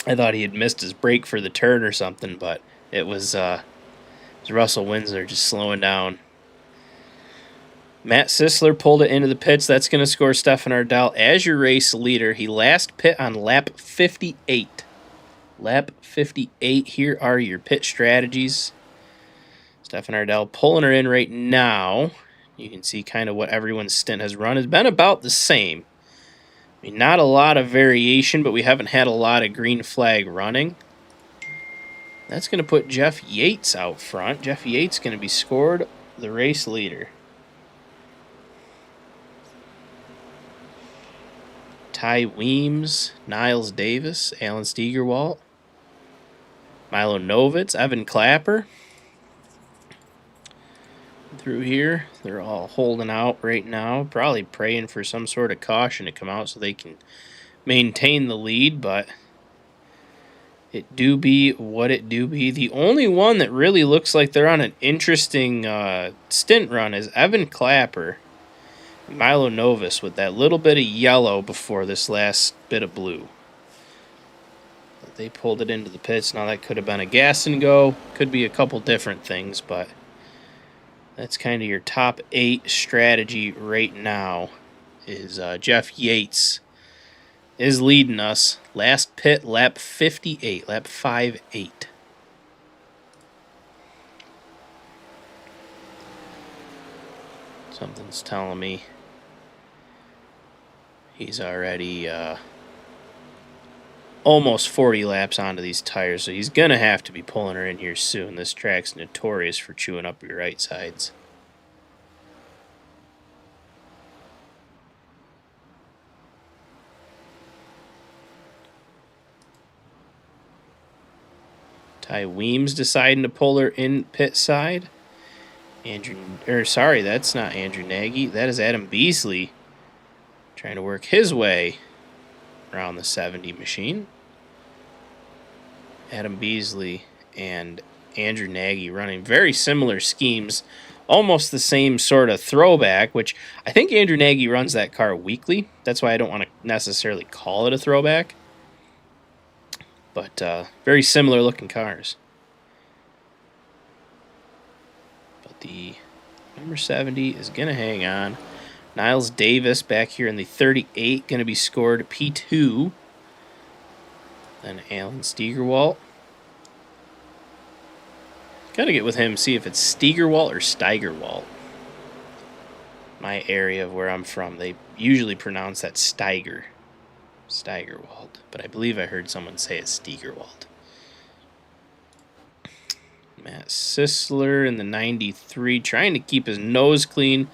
he had missed his break for the turn or something, but it was Russell Windsor just slowing down. Matt Sisler pulled it into the pits. That's going to score Stefan Ardell as your race leader. He last pit on lap 58. Lap 58, here are your pit strategies. Stefan Ardell pulling her in right now. You can see kind of what everyone's stint has run. Has been about the same. I mean, not a lot of variation, but we haven't had a lot of green flag running. That's going to put Jeff Yates out front. Jeff Yates going to be scored the race leader. Ty Weems, Niles Davis, Alan Steigerwalt, Milo Novitz, Evan Clapper, through here. They're all holding out right now, probably praying for some sort of caution to come out so they can maintain the lead, but it do be what it do be. The only one that really looks like they're on an interesting stint run is Evan Clapper, Milo Novus, with that little bit of yellow before this last bit of blue. They pulled it into the pits. Now that could have been a gas and go. Could be a couple different things, but that's kind of your top 8 strategy right now. Is Jeff Yates is leading us. Last pit, lap 58, lap 5-8. Something's telling me he's already almost 40 laps onto these tires, so he's going to have to be pulling her in here soon. This track's notorious for chewing up your right sides. Ty Weems deciding to pull her in pit side. Sorry, that's not Andrew Nagy. That is Adam Beasley trying to work his way around the 70 machine. Adam Beasley and Andrew Nagy running very similar schemes, almost the same sort of throwback, which I think Andrew Nagy runs that car weekly. That's why I don't want to necessarily call it a throwback. But very similar looking cars. But the number 70 is going to hang on. Niles Davis back here in the 38, going to be scored P2. Then Alan Steigerwalt. Got to get with him, see if it's Steigerwalt or Steigerwalt. My area of where I'm from, they usually pronounce that Steigerwalt. But I believe I heard someone say it's Steigerwalt. Matt Sisler in the 93, trying to keep his nose clean.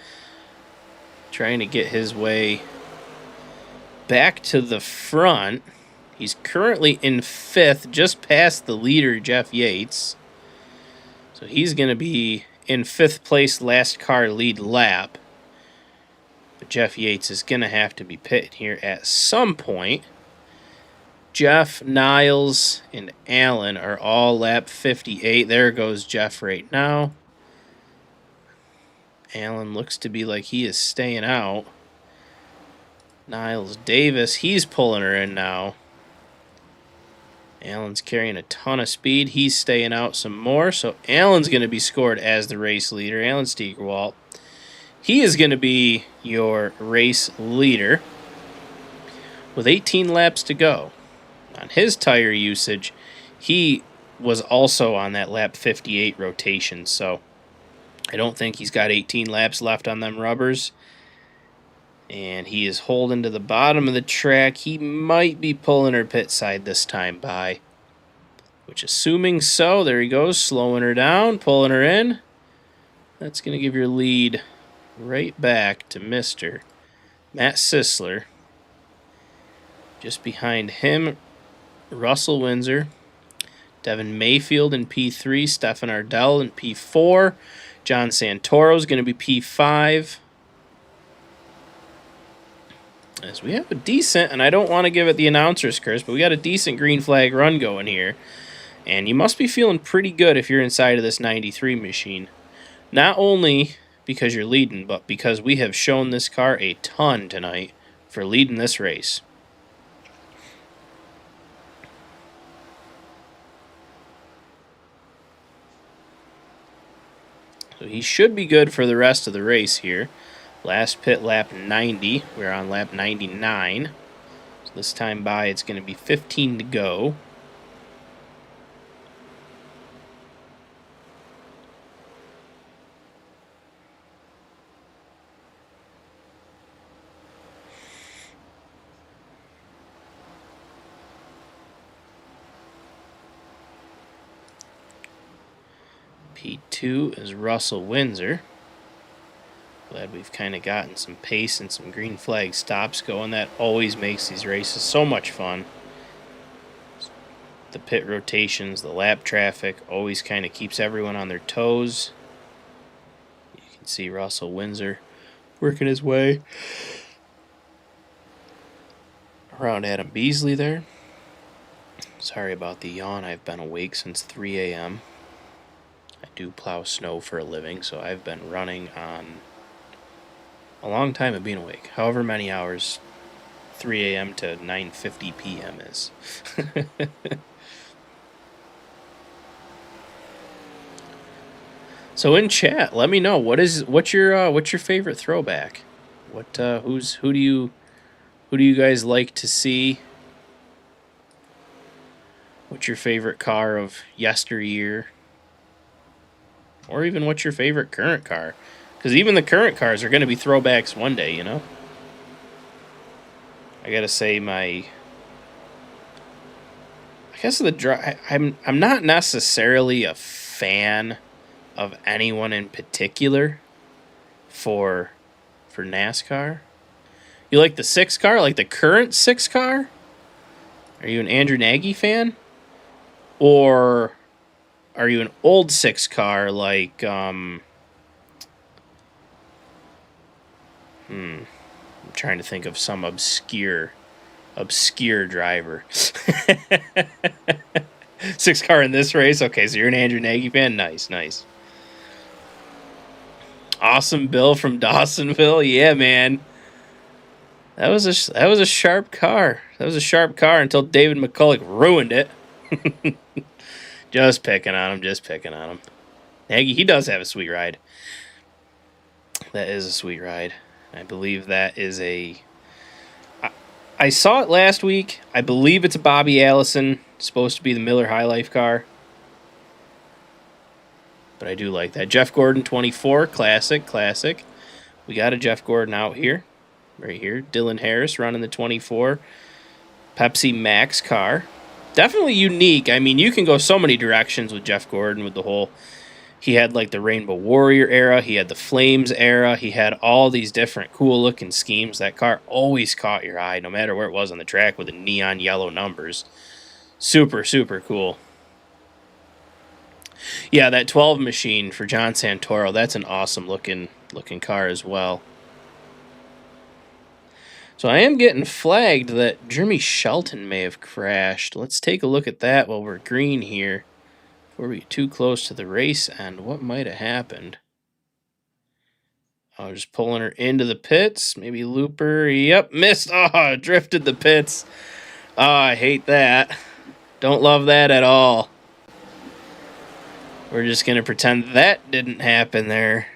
Trying to get his way back to the front. He's currently in 5th, just past the leader, Jeff Yates. So he's going to be in 5th place, last car lead lap. But Jeff Yates is going to have to be pitting here at some point. Jeff, Niles, and Allen are all lap 58. There goes Jeff right now. Allen looks to be like he is staying out. Niles Davis, he's pulling her in now. Allen's carrying a ton of speed. He's staying out some more. So Allen's going to be scored as the race leader. Alan Steigerwalt. He is going to be your race leader with 18 laps to go. On his tire usage, he was also on that lap 58 rotation. So I don't think he's got 18 laps left on them rubbers. And he is holding to the bottom of the track. He might be pulling her pit side this time by. Which, assuming so, there he goes, slowing her down, pulling her in. That's going to give your lead right back to Mr. Matt Sisler. Just behind him, Russell Windsor. Devin Mayfield in P3. Stefan Ardell in P4. John Santoro is going to be P5. As we have a decent, and I don't want to give it the announcer's curse, but we got a decent green flag run going here. And you must be feeling pretty good if you're inside of this 93 machine. Not only because you're leading, but because we have shown this car a ton tonight for leading this race. So he should be good for the rest of the race here. Last pit lap 90. We're on lap 99. So this time by, it's going to be 15 to go. P2 is Russell Windsor. Glad we've kind of gotten some pace and some green flag stops going. That always makes these races so much fun. The pit rotations, the lap traffic, always kind of keeps everyone on their toes. You can see Russell Windsor working his way around Adam Beasley there. Sorry about the yawn. I've been awake since 3 a.m. I do plow snow for a living, so I've been running on a long time of being awake. However many hours 3 a.m. to 9:50 p.m. is. So in chat, let me know what's your favorite throwback? Who do you guys like to see? What's your favorite car of yesteryear? Or even what's your favorite current car? Because even the current cars are going to be throwbacks one day, you know? I gotta say I guess I'm not necessarily a fan of anyone in particular for NASCAR. You like the 6 car, like the current 6 car? Are you an Andrew Nagy fan? Or are you an old 6 car like I'm trying to think of some obscure driver. 6 car in this race? Okay, so you're an Andrew Nagy fan? Nice. Awesome Bill from Dawsonville. Yeah, man. That was a sharp car. That was a sharp car until David McCulloch ruined it. Just picking on him. Nagy, he does have a sweet ride. That is a sweet ride. I believe that is I saw it last week. I believe it's a Bobby Allison. It's supposed to be the Miller High Life car. But I do like that. Jeff Gordon 24, classic. We got a Jeff Gordon out here. Right here. Dylan Harris running the 24. Pepsi Max car. Definitely unique. I mean, you can go so many directions with Jeff Gordon with the whole... He had like the Rainbow Warrior era. He had the Flames era. He had all these different cool-looking schemes. That car always caught your eye, no matter where it was on the track with the neon yellow numbers. Super, super cool. Yeah, that 12 machine for John Santoro, that's an awesome looking car as well. So I am getting flagged that Jeremy Shelton may have crashed. Let's take a look at that while we're green here. Before we get too close to the race end, what might have happened? Oh, just pulling her into the pits. Maybe looper. Yep, missed. Oh, drifted the pits. Oh, I hate that. Don't love that at all. We're just going to pretend that didn't happen there.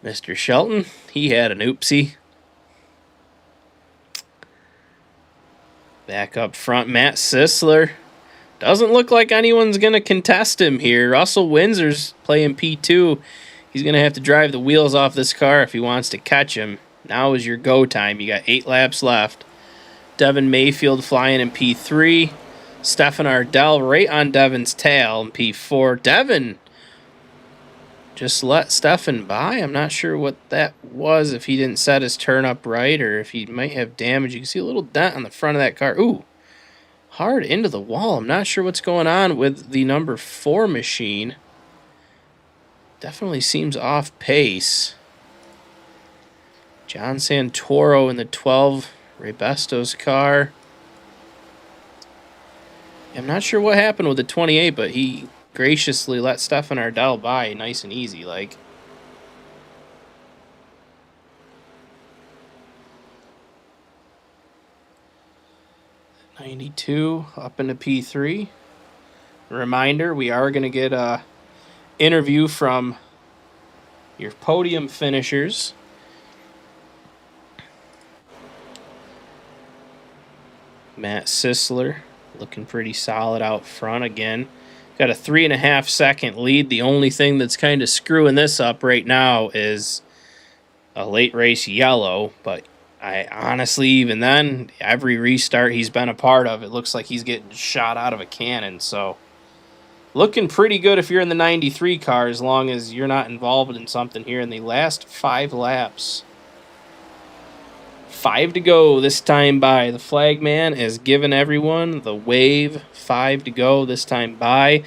Mr. Shelton, he had an oopsie. Back up front, Matt Sisler. Doesn't look like anyone's going to contest him here. Russell Windsor's playing P2. He's going to have to drive the wheels off this car if he wants to catch him. Now is your go time. You got 8 laps left. Devin Mayfield flying in P3. Stefan Ardell right on Devin's tail in P4. Devin just let Stefan by. I'm not sure what that was, if he didn't set his turn up right or if he might have damage. You can see a little dent on the front of that car. Ooh, hard into the wall. I'm not sure what's going on with the number 4 machine. Definitely seems off pace. John Santoro in the 12, Ray Besto's car. I'm not sure what happened with the 28, but he graciously let Stefan Ardell by nice and easy, like. '92 up into P3. Reminder, we are going to get a interview from your podium finishers. Matt Sisler looking pretty solid out front again. Got a 3.5 second lead. The only thing that's kind of screwing this up right now is a late race yellow, but I honestly, even then, every restart he's been a part of, it looks like he's getting shot out of a cannon. So looking pretty good if you're in the 93 car, as long as you're not involved in something here in the last 5 laps. 5 to go this time by. The flag man is giving everyone the wave. 5 to go this time by.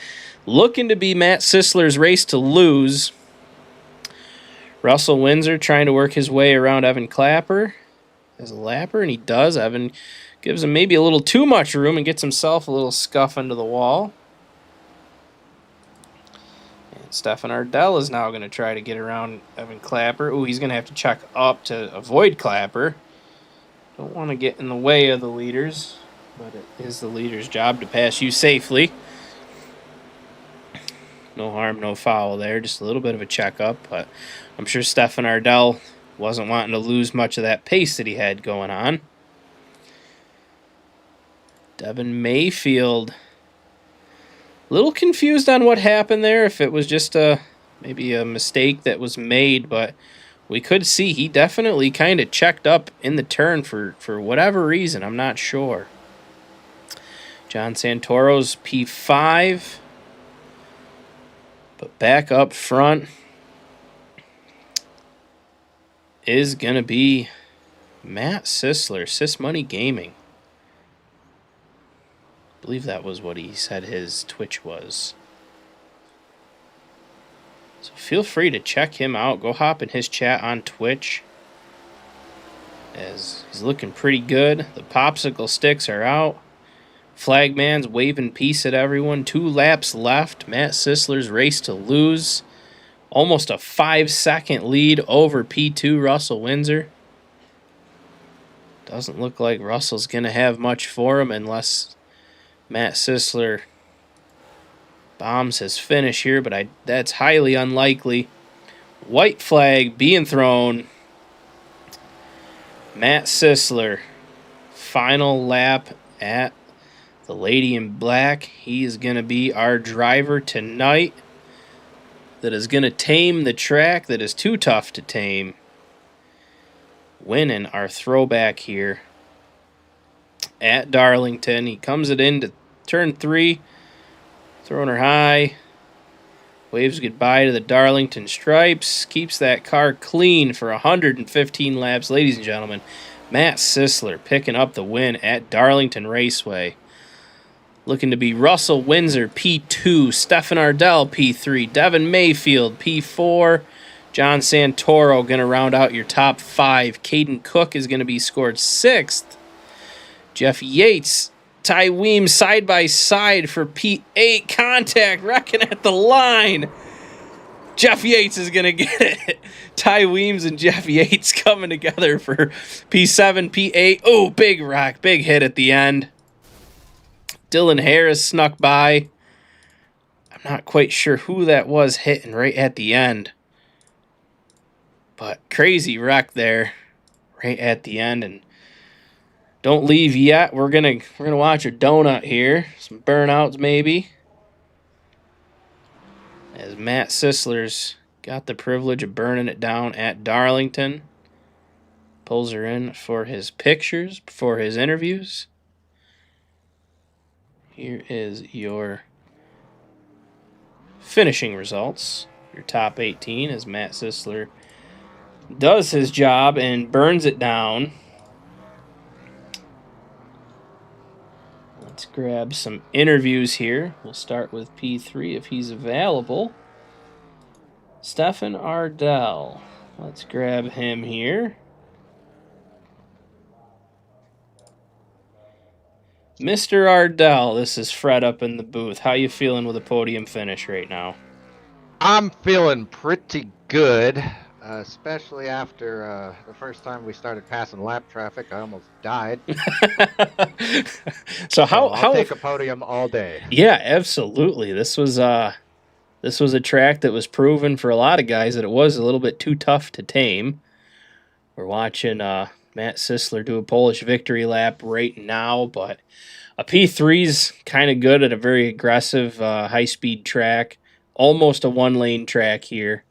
Looking to be Matt Sisler's race to lose. Russell Windsor trying to work his way around Evan Clapper as a lapper, and he does. Evan gives him maybe a little too much room and gets himself a little scuff into the wall. And Stefan Ardell is now going to try to get around Evan Clapper. Ooh, he's going to have to check up to avoid Clapper. Don't want to get in the way of the leaders, but it is the leader's job to pass you safely. No harm, no foul there. Just a little bit of a checkup, but I'm sure Stefan Ardell wasn't wanting to lose much of that pace that he had going on. Devin Mayfield, a little confused on what happened there, if it was just maybe a mistake that was made, but we could see he definitely kind of checked up in the turn for whatever reason. I'm not sure. John Santoro's P5. But back up front is going to be Matt Sisler, Sis Money Gaming. I believe that was what he said his Twitch was. So feel free to check him out. Go hop in his chat on Twitch, as he's looking pretty good. The popsicle sticks are out. Flagman's waving peace at everyone. 2 laps left. Matt Sisler's race to lose. Almost a 5-second lead over P2 Russell Windsor. Doesn't look like Russell's going to have much for him unless Matt Sisler bombs his finish here, but that's highly unlikely. White flag being thrown. Matt Sisler, final lap at the Lady in Black. He is going to be our driver tonight that is going to tame the track that is too tough to tame. Winning our throwback here at Darlington. He comes it into turn 3, throwing her high. Waves goodbye to the Darlington Stripes. Keeps that car clean for 115 laps. Ladies and gentlemen, Matt Sisler picking up the win at Darlington Raceway. Looking to be Russell Windsor, P2, Stefan Ardell, P3, Devin Mayfield, P4, John Santoro going to round out your top 5. Caden Cook is going to be scored 6th. Jeff Yates, Ty Weems side by side for P8. Contact, wrecking at the line. Jeff Yates is going to get it. Ty Weems and Jeff Yates coming together for P7, P8. Oh, big wreck, big hit at the end. Dylan Harris snuck by. I'm not quite sure who that was hitting right at the end. But crazy wreck there right at the end. And don't leave yet. We're gonna watch a donut here. Some burnouts maybe. As Matt Sisler's got the privilege of burning it down at Darlington. Pulls her in for his pictures, for his interviews. Here is your finishing results. Your top 18 as Matt Sisler does his job and burns it down. Let's grab some interviews here. We'll start with P3 if he's available. Stefan Ardell. Let's grab him here. Mr. Ardell, this is Fred up in the booth. How you feeling with a podium finish right now? I'm feeling pretty good, especially after the first time we started passing lap traffic. I almost died. So I'll take a podium all day. Yeah, absolutely. This was a track that was proven for a lot of guys that it was a little bit too tough to tame. We're watching Matt Sisler do a Polish victory lap right now, but a P3's kind of good at a very aggressive, high-speed track. Almost a one-lane track here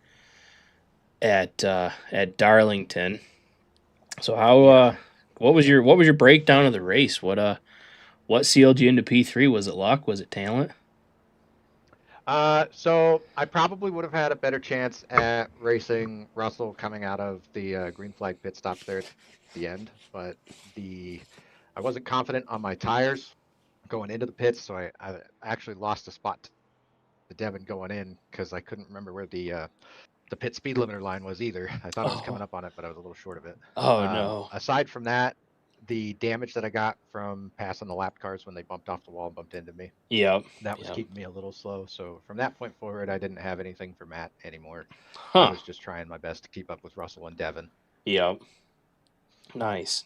at Darlington. So what was your breakdown of the race? What sealed you into P3? Was it luck? Was it talent? So I probably would have had a better chance at racing Russell coming out of the green flag pit stop there at the end, but I wasn't confident on my tires going into the pits, so I actually lost a spot to Devin going in because I couldn't remember where the the pit speed limiter line was either. I thought I was coming up on it, but I was a little short of it. Oh, no. Aside from that, the damage that I got from passing the lap cars when they bumped off the wall and bumped into me, Yep. that was keeping me a little slow. So from that point forward, I didn't have anything for Matt anymore. Huh. I was just trying my best to keep up with Russell and Devin. Yep. Nice.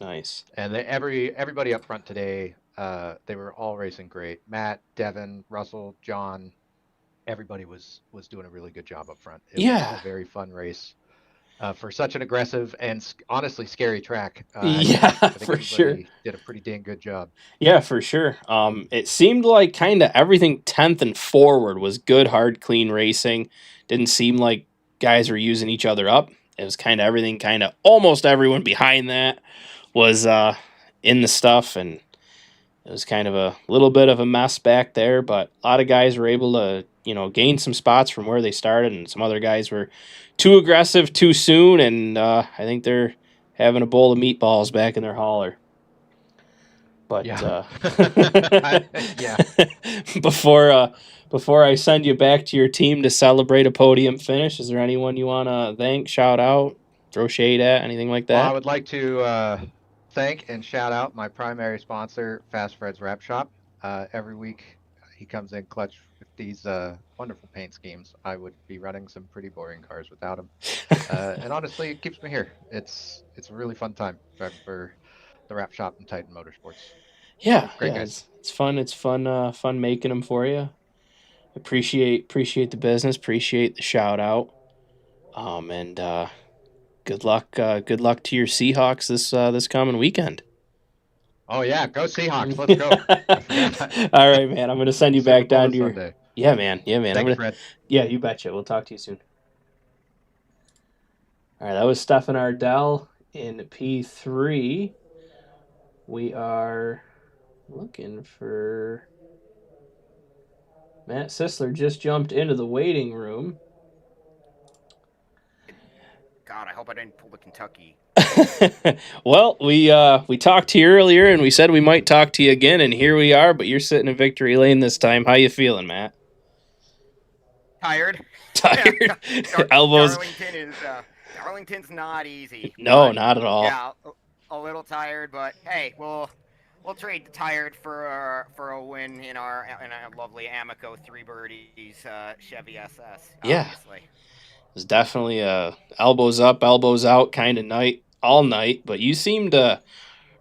And everybody up front today, they were all racing great. Matt, Devin, Russell, John, everybody was doing a really good job up front. It was a very fun race. For such an aggressive and honestly scary track. I think for sure. Did a pretty dang good job. Yeah, for sure. It seemed like kind of everything 10th and forward was good, hard, clean racing. Didn't seem like guys were using each other up. It was kind of everything, almost everyone behind that was in the stuff, and it was kind of a little bit of a mess back there, but a lot of guys were able to, gain some spots from where they started, and some other guys were too aggressive too soon, and I think they're having a bowl of meatballs back in their hauler. But before I send you back to your team to celebrate a podium finish, is there anyone you want to thank, shout out, throw shade at, anything like that? Well, I would like to thank and shout out my primary sponsor, Fast Fred's Wrap Shop. Every week he comes in clutch with these wonderful paint schemes. I would be running some pretty boring cars without him. And honestly, it keeps me here. It's a really fun time for the Wrap Shop and Titan Motorsports. Yeah, great guys. It's fun. It's fun making them for you. Appreciate the business. Appreciate the shout out. And good luck to your Seahawks this coming weekend. Oh yeah, go Seahawks! Let's go. All right, man. I'm gonna send you back down to your. Sunday. Yeah, man. Thanks, Fred. Yeah, you betcha. We'll talk to you soon. All right, that was Stefan Ardell in P3. We are looking for Matt Sisler. Just jumped into the waiting room. God, I hope I didn't pull the Kentucky. Well, we talked to you earlier, and we said we might talk to you again, and here we are. But you're sitting in victory lane this time. How you feeling, Matt? Tired. Elbows. Darlington's not easy. No, not at all. Yeah, a little tired, but hey, we'll trade the tired for a win in our lovely Amico 3 birdies Chevy SS. Yeah. Obviously. It's definitely a elbows up, elbows out kind of night all night, but you seem to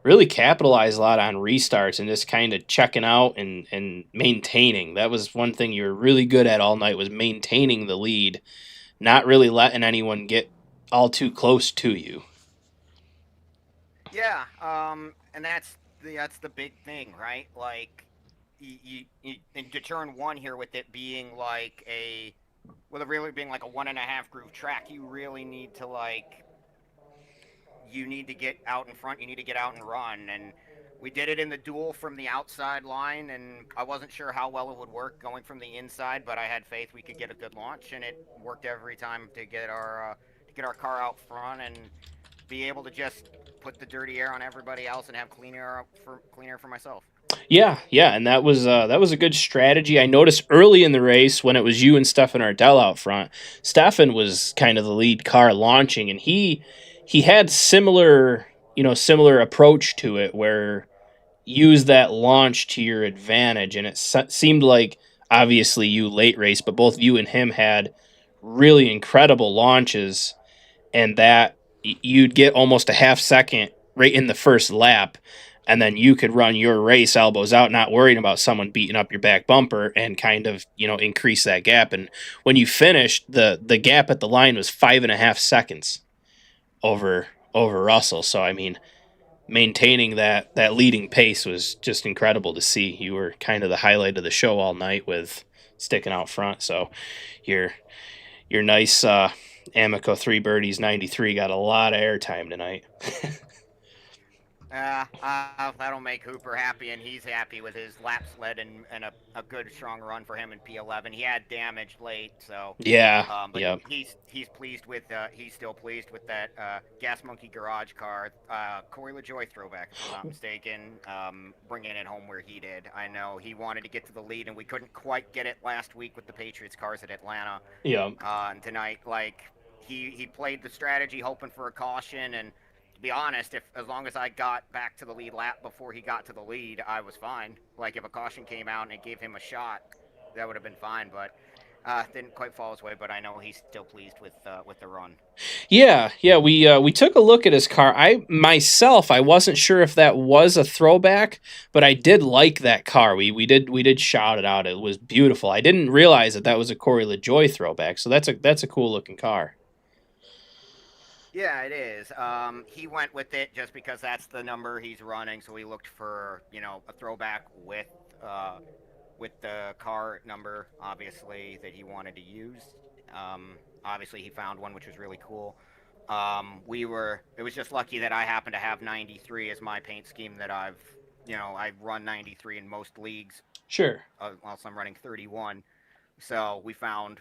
really capitalize a lot on restarts and just kind of checking out and maintaining. That was one thing you were really good at all night, was maintaining the lead, not really letting anyone get all too close to you. Yeah, and that's the big thing, right? Like, you into turn one here with it being with it really being like a 1.5 groove track, you really need to get out in front, you need to get out and run, and we did it in the duel from the outside line, and I wasn't sure how well it would work going from the inside, but I had faith we could get a good launch, and it worked every time to get our car out front and be able to just put the dirty air on everybody else and have clean air for myself. Yeah, and that was a good strategy. I noticed early in the race when it was you and Stefan Ardell out front, Stefan was kind of the lead car launching, and he had similar approach to it, where use that launch to your advantage, and it seemed like obviously you late race, but both you and him had really incredible launches, and that you'd get almost a half second right in the first lap, and then you could run your race elbows out, not worrying about someone beating up your back bumper, and kind of, increase that gap. And when you finished, the gap at the line was 5.5 seconds over Russell. So, I mean, maintaining that leading pace was just incredible to see. You were kind of the highlight of the show all night with sticking out front. So your nice Amico 3 birdies 93 got a lot of airtime tonight. That'll make Hooper happy, and he's happy with his lap sled and a good strong run for him in P11. He had damage late, so but he's pleased with he's still pleased with that Gas Monkey Garage car, Corey LaJoy throwback, if I'm not mistaken, bringing it home where he did. I know he wanted to get to the lead, and we couldn't quite get it last week with the Patriots cars at Atlanta. Yeah. And tonight, he played the strategy hoping for a caution, and to be honest, as long as I got back to the lead lap before he got to the lead, I was fine. Like if a caution came out and it gave him a shot, that would have been fine. But didn't quite fall his way. But I know he's still pleased with the run. Yeah, we took a look at his car. I wasn't sure if that was a throwback, but I did like that car. We did shout it out. It was beautiful. I didn't realize that was a Corey LaJoie throwback. So that's a cool looking car. Yeah, it is. He went with it just because that's the number he's running. So he looked for a throwback with the car number, obviously, that he wanted to use. Obviously, he found one which was really cool. It was just lucky that I happened to have 93 as my paint scheme that I run 93 in most leagues. Sure. Whilst I'm running 31. So we found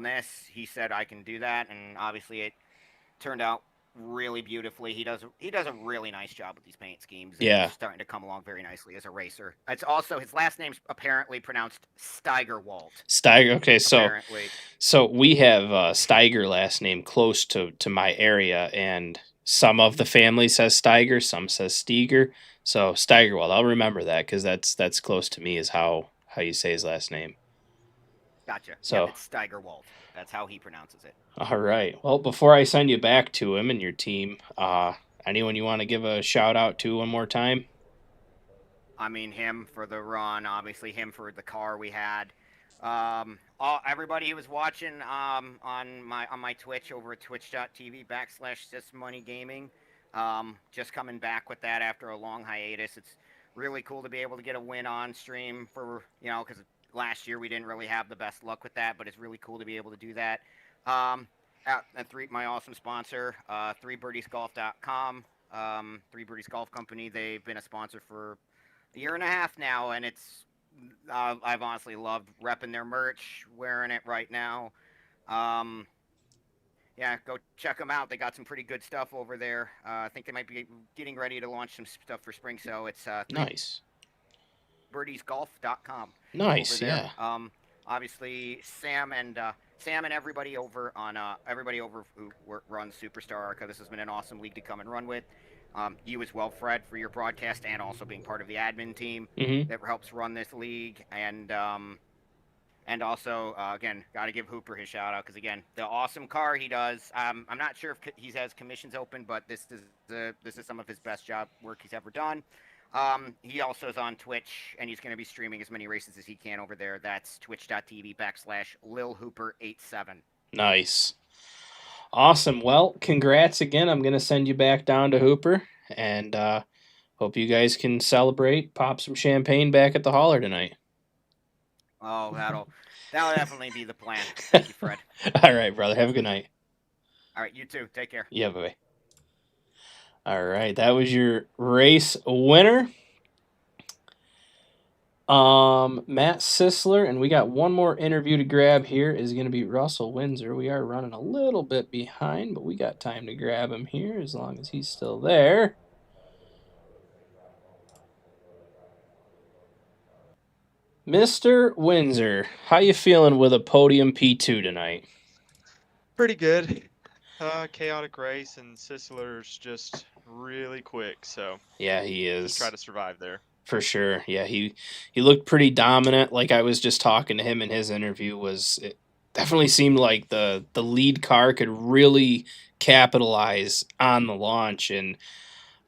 this. He said I can do that, and obviously it turned out really beautifully. He does a really nice job with these paint schemes. Yeah. He's starting to come along very nicely as a racer. It's also his last name's apparently pronounced Steigerwald. Steiger. Okay, apparently. so we have Steiger last name close to my area, and some of the family says Steiger, some says Steger. So Steigerwald, I'll remember that because that's close to me is how you say his last name. Gotcha. So it's Steigerwald. That's how he pronounces it. All right. Well, before I send you back to him and your team, anyone you want to give a shout out to one more time? I mean, him for the run, obviously him for the car we had. Everybody who was watching on my Twitch over at twitch.tv/sysmoneygaming, just coming back with that after a long hiatus. It's really cool to be able to get a win on stream for because last year we didn't really have the best luck with that, but it's really cool to be able to do that. And my awesome sponsor, 3birdiesgolf.com, 3 Birdies Golf Company. They've been a sponsor for a year and a half now, and I've honestly loved repping their merch, wearing it right now. Yeah, go check them out. They got some pretty good stuff over there. I think they might be getting ready to launch some stuff for spring, so it's nice. birdiesgolf.com. Nice, yeah. Obviously, Sam and everybody over who runs Superstar ARCA. This has been an awesome league to come and run with. You as well, Fred, for your broadcast and also being part of the admin team that helps run this league. And also, again, got to give Hooper his shout out because again, the awesome car he does. I'm not sure if he has commissions open, but this is some of his best job work he's ever done. He also is on Twitch, and he's going to be streaming as many races as he can over there. That's twitch.tv/LilHooper87. Nice. Awesome. Well, congrats again. I'm going to send you back down to Hooper, and hope you guys can celebrate, pop some champagne back at the Holler tonight. Oh, that'll definitely be the plan. Thank you, Fred. All right, brother. Have a good night. All right, you too. Take care. Yeah, bye-bye. All right, that was your race winner, Matt Sisler, and we got one more interview to grab here. Is going to be Russell Windsor. We are running a little bit behind, but we got time to grab him here as long as he's still there. Mr. Windsor, how you feeling with a podium P2 tonight? Pretty good. Chaotic race, and Sisler's just really quick, so yeah, he is. Just try to survive there. For sure. Yeah, he looked pretty dominant. Like I was just talking to him in his interview, it definitely seemed like the lead car could really capitalize on the launch, and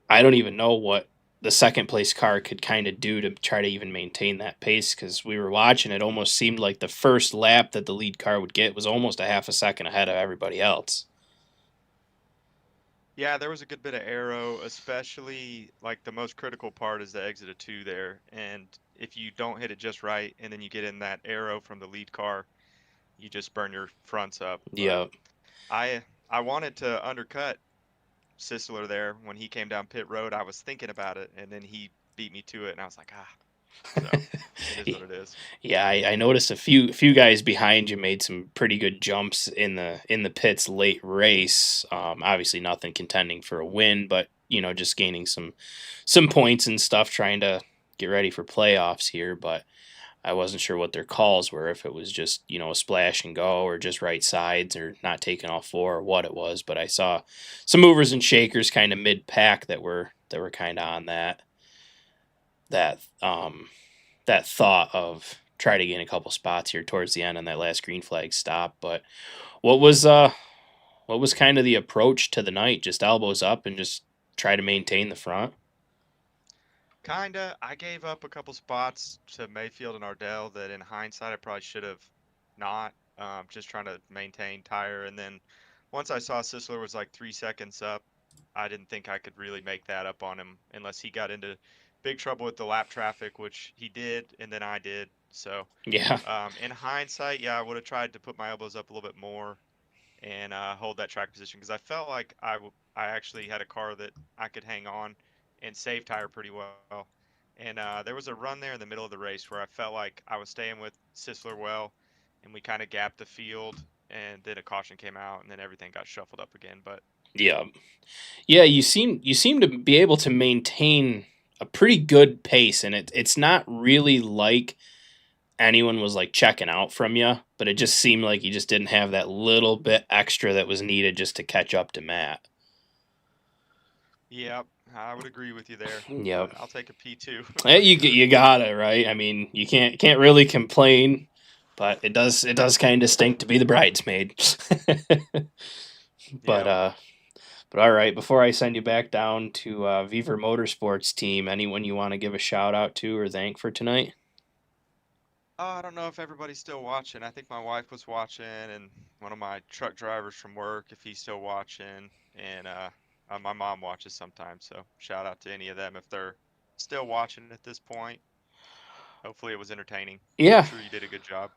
I don't even know what the second place car could kind of do to try to even maintain that pace, because we were watching, it almost seemed like the first lap that the lead car would get was almost a half a second ahead of everybody else. Yeah, there was a good bit of aero, especially like the most critical part is the exit of 2 there. And if you don't hit it just right and then you get in that aero from the lead car, you just burn your fronts up. Yeah. I wanted to undercut Sisler there when he came down pit road. I was thinking about it, and then he beat me to it, and I was like, So it is what it is. Yeah, I noticed a few guys behind you made some pretty good jumps in the pits late race. Obviously nothing contending for a win, but just gaining some points and stuff, trying to get ready for playoffs here. But I wasn't sure what their calls were, if it was just, you know, a splash and go or just right sides or not taking all four or what it was. But I saw some movers and shakers kind of mid-pack that were kind of on that thought of try to gain a couple spots here towards the end on that last green flag stop. But what was kind of the approach to the night? Just elbows up and just try to maintain the front? Kinda. I gave up a couple spots to Mayfield and Ardell that in hindsight I probably should have not. Just trying to maintain tire. And then once I saw Sisler was like 3 seconds up, I didn't think I could really make that up on him unless he got into big trouble with the lap traffic, which he did, and then I did. So Yeah. in hindsight, yeah, I would have tried to put my elbows up a little bit more and hold that track position because I felt like I actually had a car that I could hang on and save tire pretty well. And there was a run there in the middle of the race where I felt like I was staying with Sisler well, and we kind of gapped the field, and then a caution came out, and then everything got shuffled up again. But yeah, you seem to be able to maintain a pretty good pace, and it's not really like anyone was like checking out from you, but it just seemed like you just didn't have that little bit extra that was needed just to catch up to Matt. Yep, I would agree with you there. Yep. I'll take a P2. You got it, right? I mean, you can't really complain, but it does kind of stink to be the bridesmaid. But all right, before I send you back down to Beaver Motorsports team, anyone you want to give a shout out to or thank for tonight? I don't know if everybody's still watching. I think my wife was watching, and one of my truck drivers from work, if he's still watching, and my mom watches sometimes. So shout out to any of them if they're still watching at this point. Hopefully it was entertaining. Yeah. I'm sure you did a good job.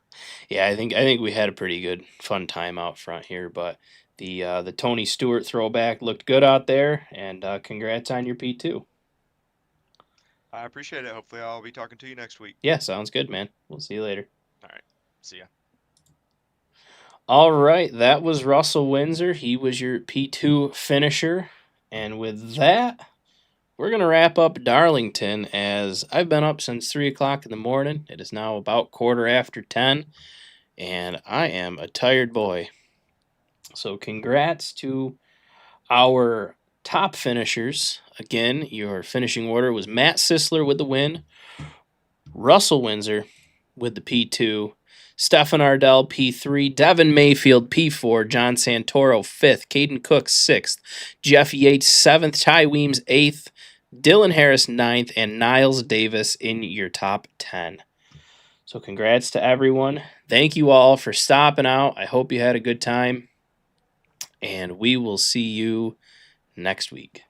Yeah, I think we had a pretty good fun time out front here, but the Tony Stewart throwback looked good out there, and congrats on your P2. I appreciate it. Hopefully I'll be talking to you next week. Yeah, sounds good, man. We'll see you later. All right. See ya. All right, that was Russell Windsor. He was your P2 finisher. And with that, we're going to wrap up Darlington, as I've been up since 3 o'clock in the morning. It is now about 10:15, and I am a tired boy. So congrats to our top finishers. Again, your finishing order was Matt Sisler with the win, Russell Windsor with the P2, Stefan Ardell P3, Devin Mayfield P4, John Santoro 5th, Caden Cook 6th, Jeff Yates 7th, Ty Weems 8th, Dylan Harris 9th, and Niles Davis in your top 10. So congrats to everyone. Thank you all for stopping out. I hope you had a good time, and we will see you next week.